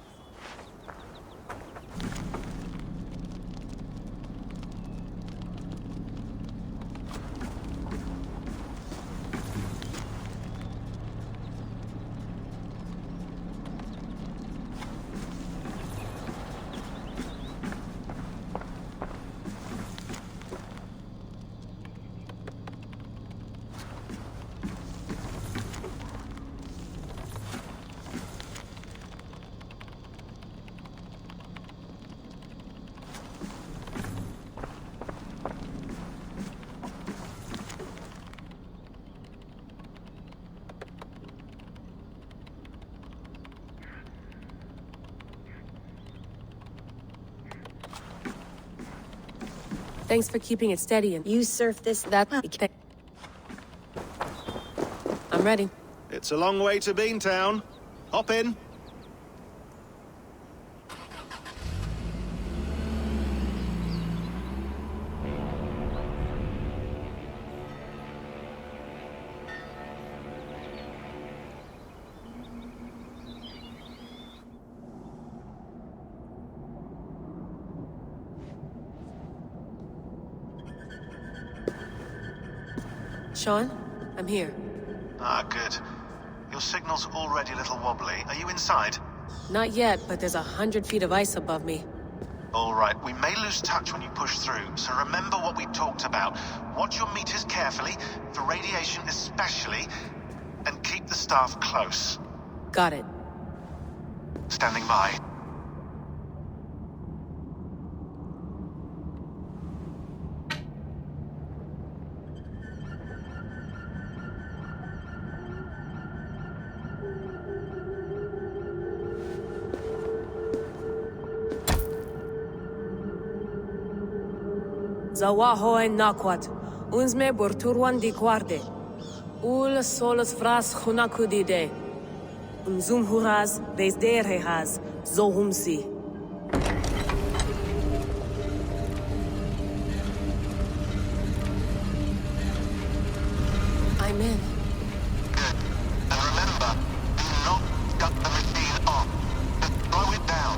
Thanks for keeping it steady and you surf this. I'm ready. It's a long way to Beantown. Hop in. Sean, I'm here. Ah, good. Your signal's already a little wobbly. Are you inside? Not yet, but there's 100 feet of ice above me. All right, we may lose touch when you push through, so remember what we talked about. Watch your meters carefully, for radiation especially, and keep the staff close. Got it. Standing by. Zawaho en nakwat, unsme borturwan di guarde. Ul solos fras hunakudide. Unzum huraz, bezderehaz, zohumsi. I'm in. Good. And remember, do not cut the machine off. Just slow it down.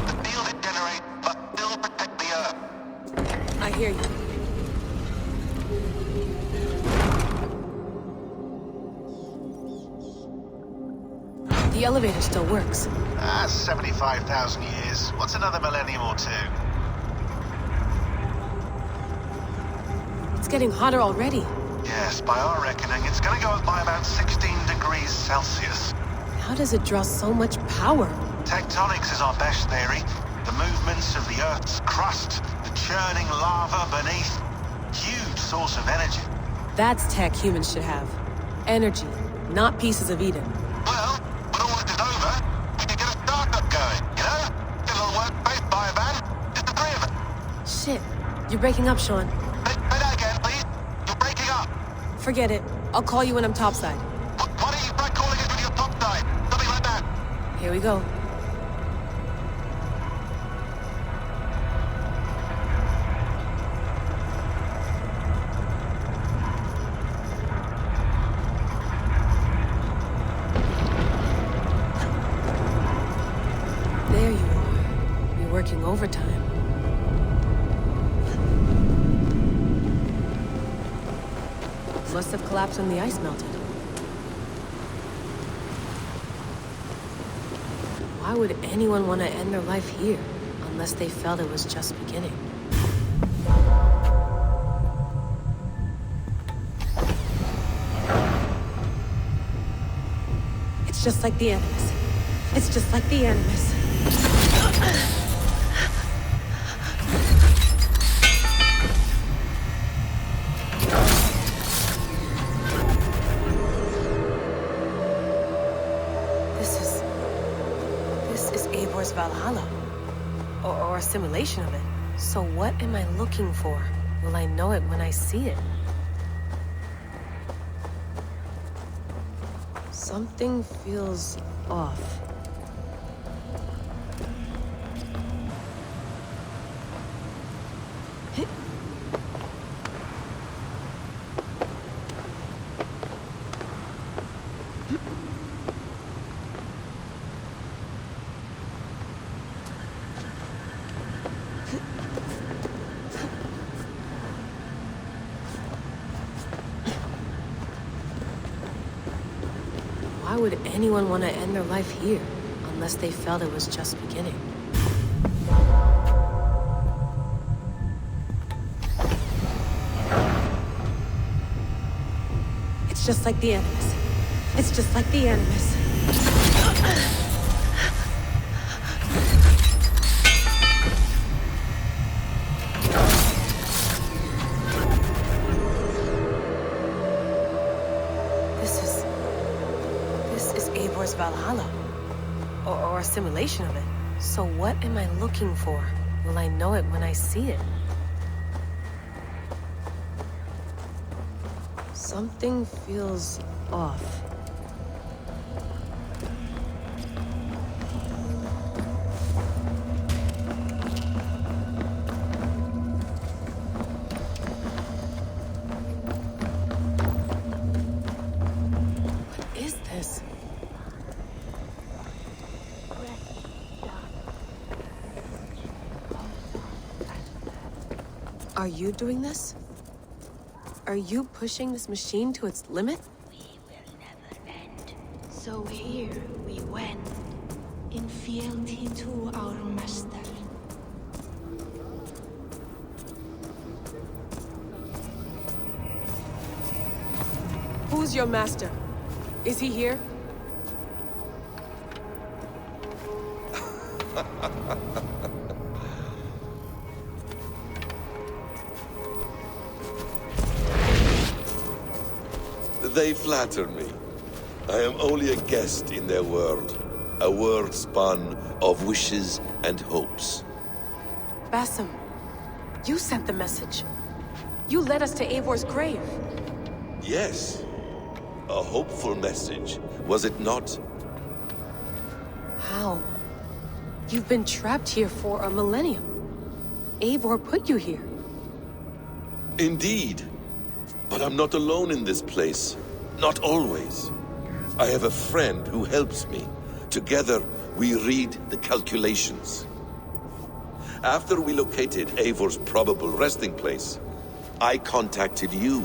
The field it generates must still protect the Earth. I hear you. The elevator still works. 75,000 years. What's another millennium or two? It's getting hotter already. Yes, by our reckoning, it's gonna go up by about 16 degrees Celsius. How does it draw so much power? Tectonics is our best theory. The movements of the Earth's crust, the churning lava beneath. Huge source of energy. That's tech humans should have. Energy, not pieces of Eden. Well, when all this is over, we can get a startup going, you know? Get a little workspace, buy a van, just the three of us. Shit, you're breaking up, Sean. Say that again, please. You're breaking up. Forget it. I'll call you when I'm topside. Why don't you try calling us with your topside? Something like that. Here we go. There you are. You're working overtime. Must have collapsed when the ice melted. Why would anyone want to end their life here, unless they felt it was just beginning? It's just like the Animus. It's just like the Animus. Eivor's Valhalla. Or a simulation of it. So what am I looking for? Will I know it when I see it? Something feels off. Why would anyone want to end their life here, unless they felt it was just beginning? It's just like the Animus. It's just like the Animus. Valhalla. Or a simulation of it. So what am I looking for? Will I know it when I see it? Something feels off. What is this? Are you doing this? Are you pushing this machine to its limit? We will never end. So here we went, in fealty to our master. Who's your master? Is he here? They flatter me. I am only a guest in their world. A world spun of wishes and hopes. Basim, you sent the message. You led us to Eivor's grave. Yes. A hopeful message, was it not? How? You've been trapped here for a millennium. Eivor put you here. Indeed. But I'm not alone in this place. Not always. I have a friend who helps me. Together, we read the calculations. After we located Eivor's probable resting place, I contacted you.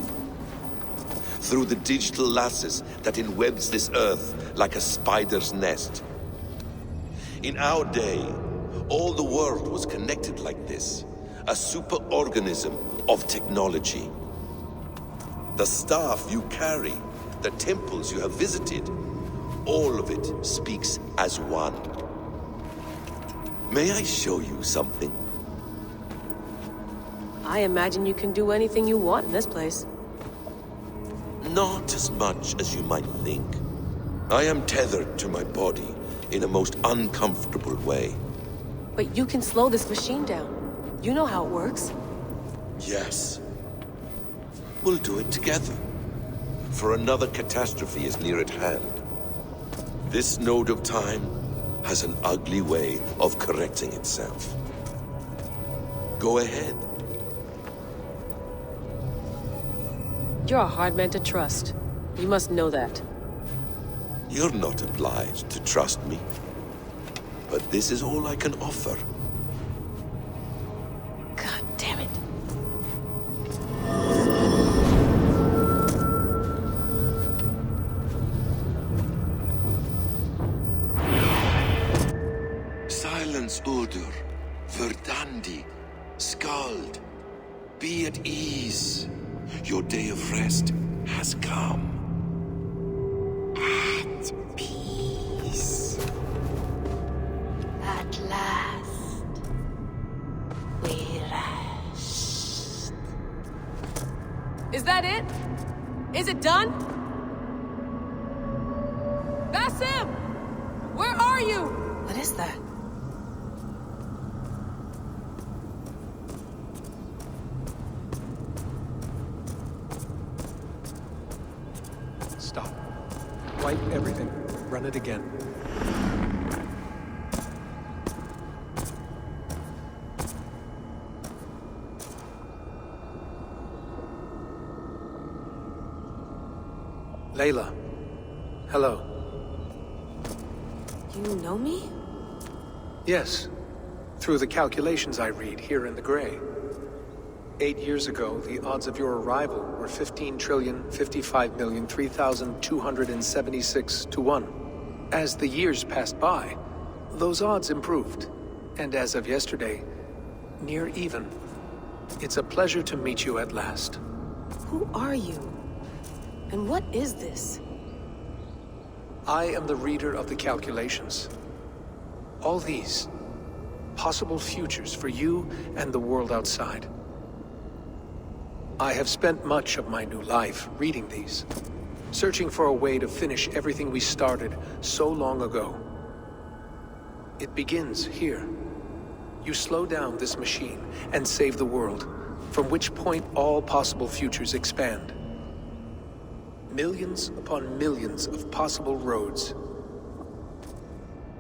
Through the digital lasses that enwebs this earth like a spider's nest. In our day, all the world was connected like this. A superorganism of technology. The staff you carry, the temples you have visited, all of it speaks as one. May I show you something? I imagine you can do anything you want in this place. Not as much as you might think. I am tethered to my body in a most uncomfortable way. But you can slow this machine down. You know how it works. Yes. We'll do it together. For another catastrophe is near at hand. This node of time has an ugly way of correcting itself. Go ahead. You're a hard man to trust. You must know that. You're not obliged to trust me. But this is all I can offer. God damn it. Silence, Uldur. Verdandi. Skald. Be at ease. Your day of rest has come. At peace. At last, we rest. Is that it? Is it done? Basim! Where are you? What is that? Wipe everything. Run it again. Layla. Hello. You know me? Yes. Through the calculations I read here in the gray. 8 years ago, the odds of your arrival were 15,055,003,276 to 1. As the years passed by, those odds improved. And as of yesterday, near even. It's a pleasure to meet you at last. Who are you? And what is this? I am the reader of the calculations. All these, possible futures for you and the world outside. I have spent much of my new life reading these, searching for a way to finish everything we started so long ago. It begins here. You slow down this machine and save the world, from which point all possible futures expand. Millions upon millions of possible roads.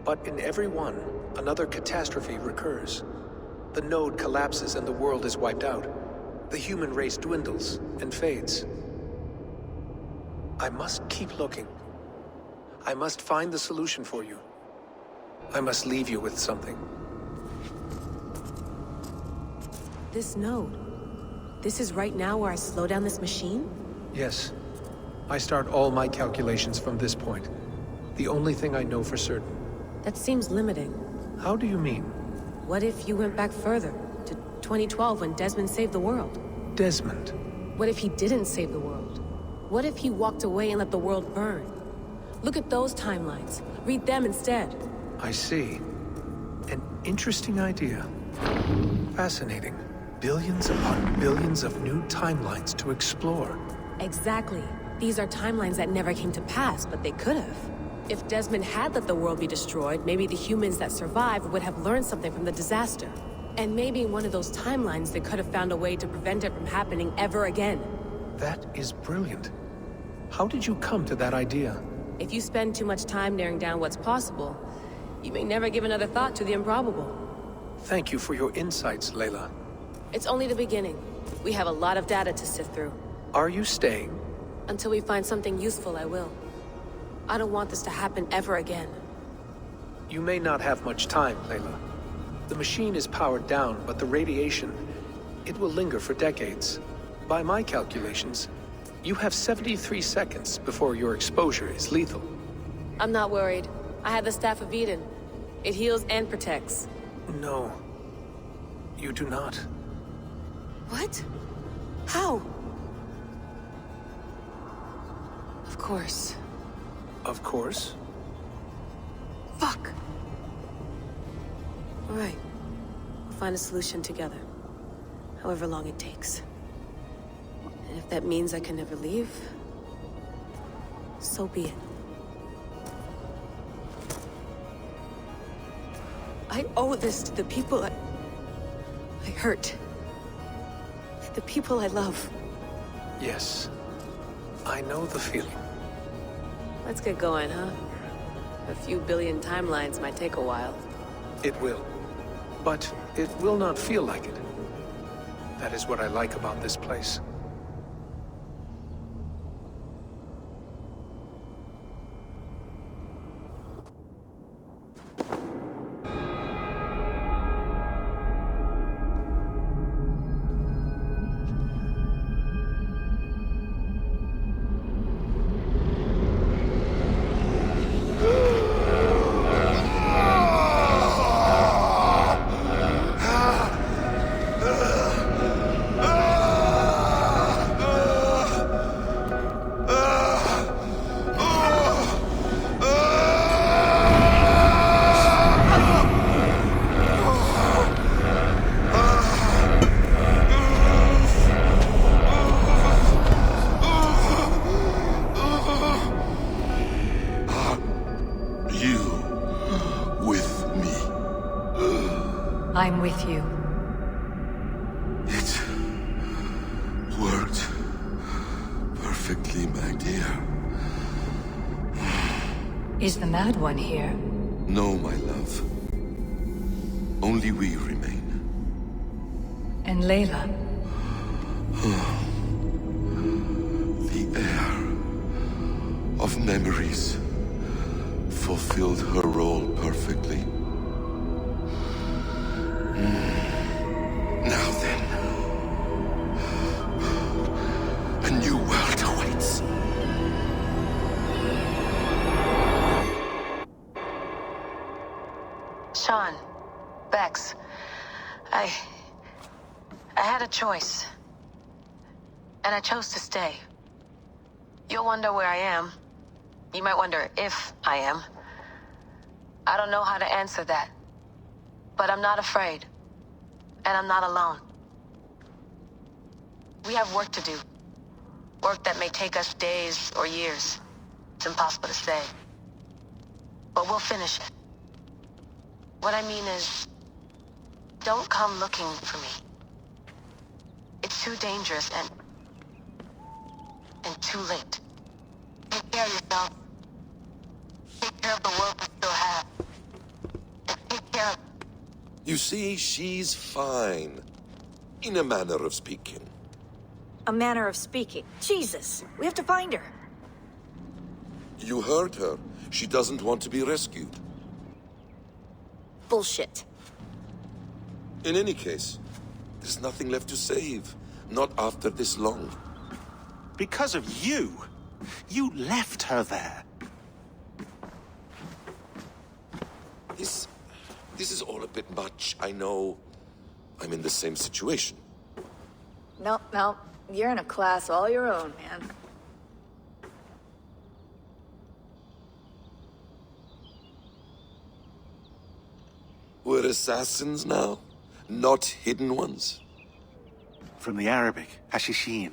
But in every one, another catastrophe recurs. The node collapses and the world is wiped out. The human race dwindles and fades. I must keep looking. I must find the solution for you. I must leave you with something. This node. This is right now where I slow down this machine? Yes. I start all my calculations from this point. The only thing I know for certain. That seems limiting. How do you mean? What if you went back further, to 2012 when Desmond saved the world? Desmond? What if he didn't save the world? What if he walked away and let the world burn? Look at those timelines. Read them instead. I see. An interesting idea. Fascinating. Billions upon billions of new timelines to explore. Exactly. These are timelines that never came to pass, but they could have. If Desmond had let the world be destroyed, maybe the humans that survived would have learned something from the disaster. And maybe in one of those timelines they could have found a way to prevent it from happening ever again. That is brilliant. How did you come to that idea? If you spend too much time narrowing down what's possible, you may never give another thought to the improbable. Thank you for your insights, Layla. It's only the beginning. We have a lot of data to sift through. Are you staying? Until we find something useful, I will. I don't want this to happen ever again. You may not have much time, Layla. The machine is powered down, but the radiation, it will linger for decades. By my calculations, you have 73 seconds before your exposure is lethal. I'm not worried. I have the Staff of Eden. It heals and protects. No. You do not. What? How? Of course. Of course? Fuck! All right. We'll find a solution together. However long it takes. And if that means I can never leave, so be it. I owe this to the people I hurt. The people I love. Yes. I know the feeling. Let's get going, huh? A few billion timelines might take a while. It will. But it will not feel like it. That is what I like about this place. I'm with you. It worked perfectly, my dear. Is the Mad One here? No, my love. Only we remain. And Layla? The air of memories fulfilled her role perfectly. Now then, a new world awaits. Sean, Bex, I had a choice. And I chose to stay. You'll wonder where I am. You might wonder if I am. I don't know how to answer that. But I'm not afraid. And I'm not alone. We have work to do. Work that may take us days or years. It's impossible to say. But we'll finish it. What I mean is, don't come looking for me. It's too dangerous and too late. Take care of yourself. Take care of the world we still have. And take care of... You see, she's fine. In a manner of speaking. A manner of speaking. Jesus, we have to find her. You heard her. She doesn't want to be rescued. Bullshit. In any case, there's nothing left to save. Not after this long. Because of you. You left her there. This is all a bit much, I know. I'm in the same situation. No. You're in a class all your own, man. We're assassins now? Not hidden ones? From the Arabic, Hashishin.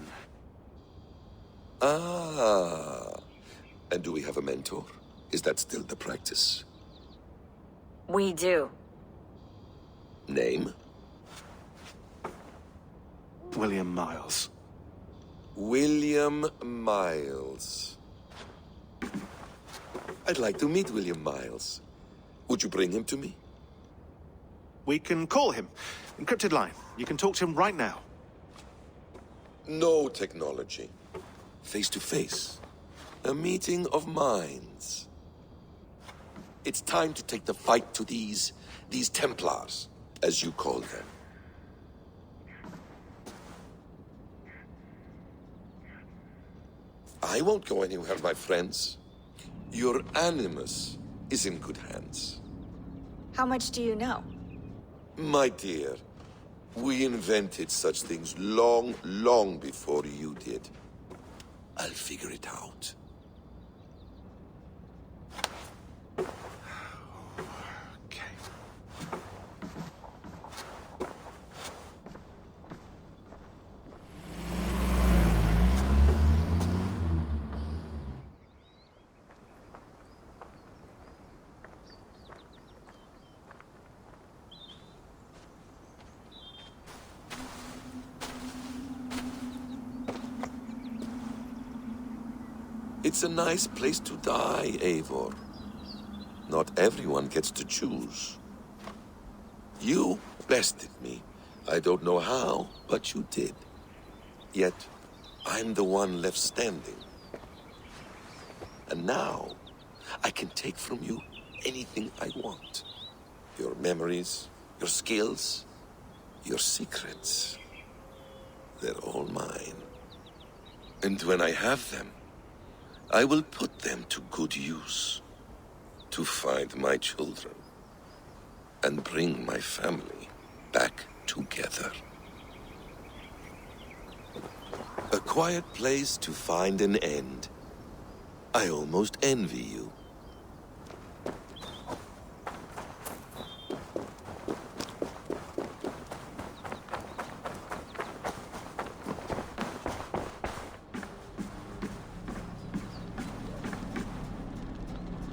Ah. And do we have a mentor? Is that still the practice? We do. Name? William Miles. William Miles. I'd like to meet William Miles. Would you bring him to me? We can call him. Encrypted line. You can talk to him right now. No technology. Face to face. A meeting of minds. It's time to take the fight to these Templars, as you call them. I won't go anywhere, my friends. Your animus is in good hands. How much do you know? My dear, we invented such things long, long before you did. I'll figure it out. It's a nice place to die, Eivor. Not everyone gets to choose. You bested me. I don't know how, but you did. Yet, I'm the one left standing. And now, I can take from you anything I want. Your memories, your skills, your secrets. They're all mine. And when I have them, I will put them to good use. To find my children. And bring my family back together. A quiet place to find an end. I almost envy you.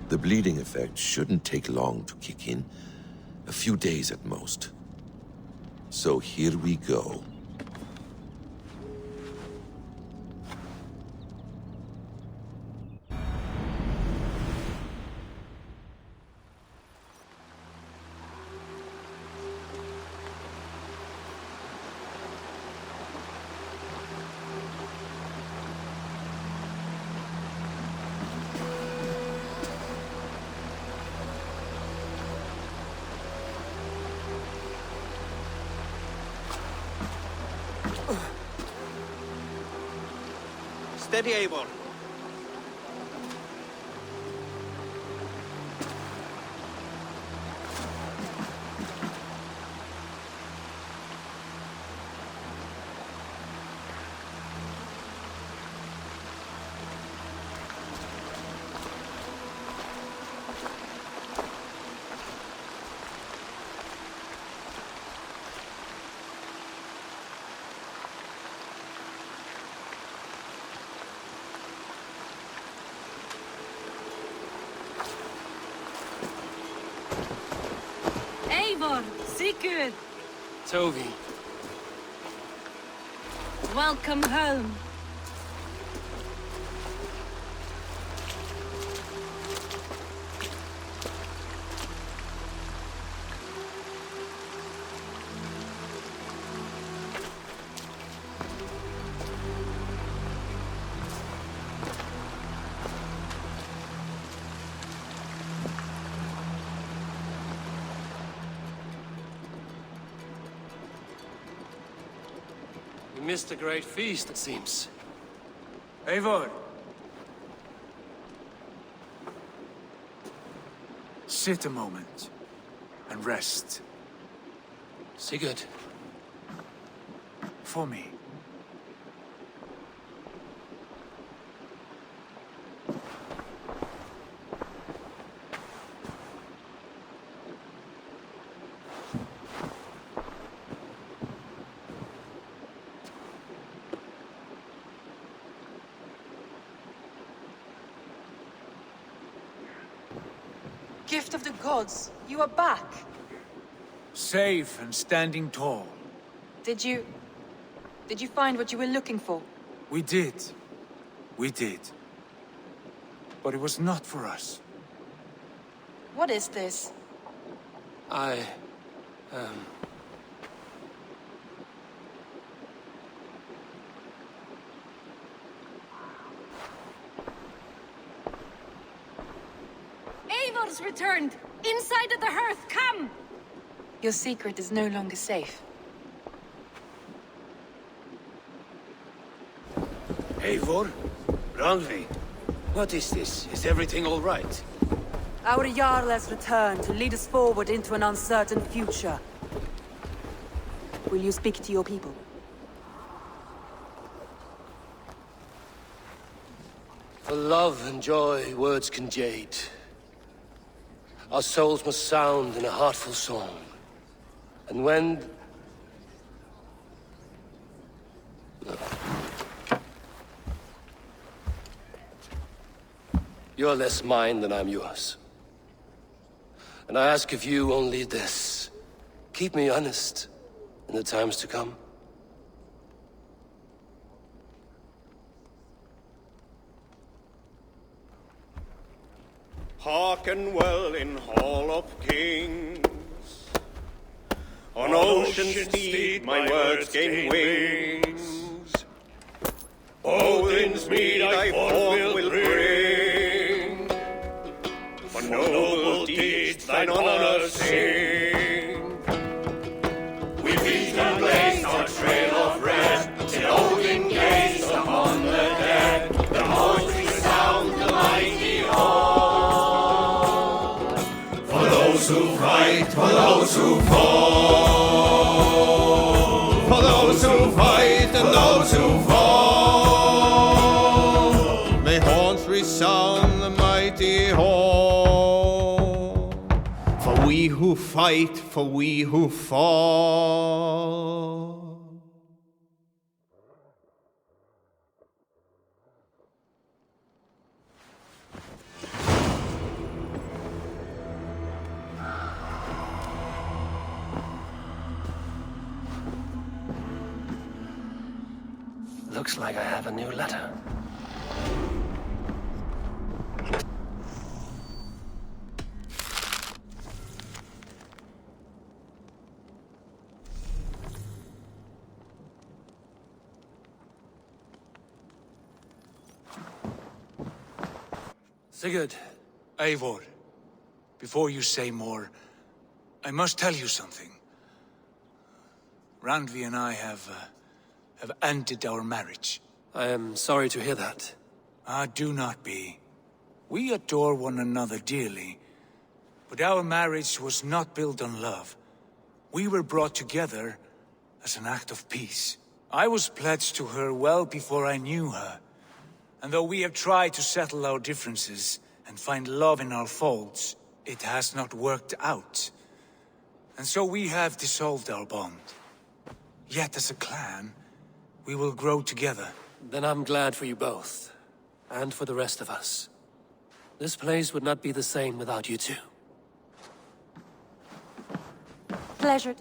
The bleeding effect shouldn't take long to kick in. A few days at most. So here we go. Steady, Eivor. Eivor, Sigurd, Toby. welcome home. You missed a great feast, it seems. Eivor. Sit a moment and rest. Sigurd. For me. Gift of the gods, you are back. Safe and standing tall. Did you find what you were looking for? We did. We did. But it was not for us. What is this? Eivor's returned! Inside of the hearth, come! Your secret is no longer safe. Eivor? Randvi? What is this? Is everything all right? Our Jarl has returned to lead us forward into an uncertain future. Will you speak to your people? For love and joy, words can jade. Our souls must sound in a heartful song. And when... You're less mine than I'm yours. And I ask of you only this. Keep me honest in the times to come. Hearken well in Hall of Kings. On ocean's steed my words gain wings. Odin's mead I forth will bring. For noble deeds thine honor sing. We beat and blaze our trail of red, till Odin gazed upon the dead. The voice resound the mighty hall. For those who fight, for those who fall. For those who fight and those who fall. May horns resound the mighty hall. For we who fight, for we who fall. Looks like I have a new letter. Sigurd. Eivor. Before you say more, I must tell you something. Randvi and I have ended our marriage. I am sorry to hear that. Ah, do not be. We adore one another dearly, but our marriage was not built on love. We were brought together as an act of peace. I was pledged to her well before I knew her, and though we have tried to settle our differences and find love in our faults, it has not worked out. And so we have dissolved our bond. Yet as a clan, we will grow together. Then I'm glad for you both, and for the rest of us. This place would not be the same without you two. Pleasure.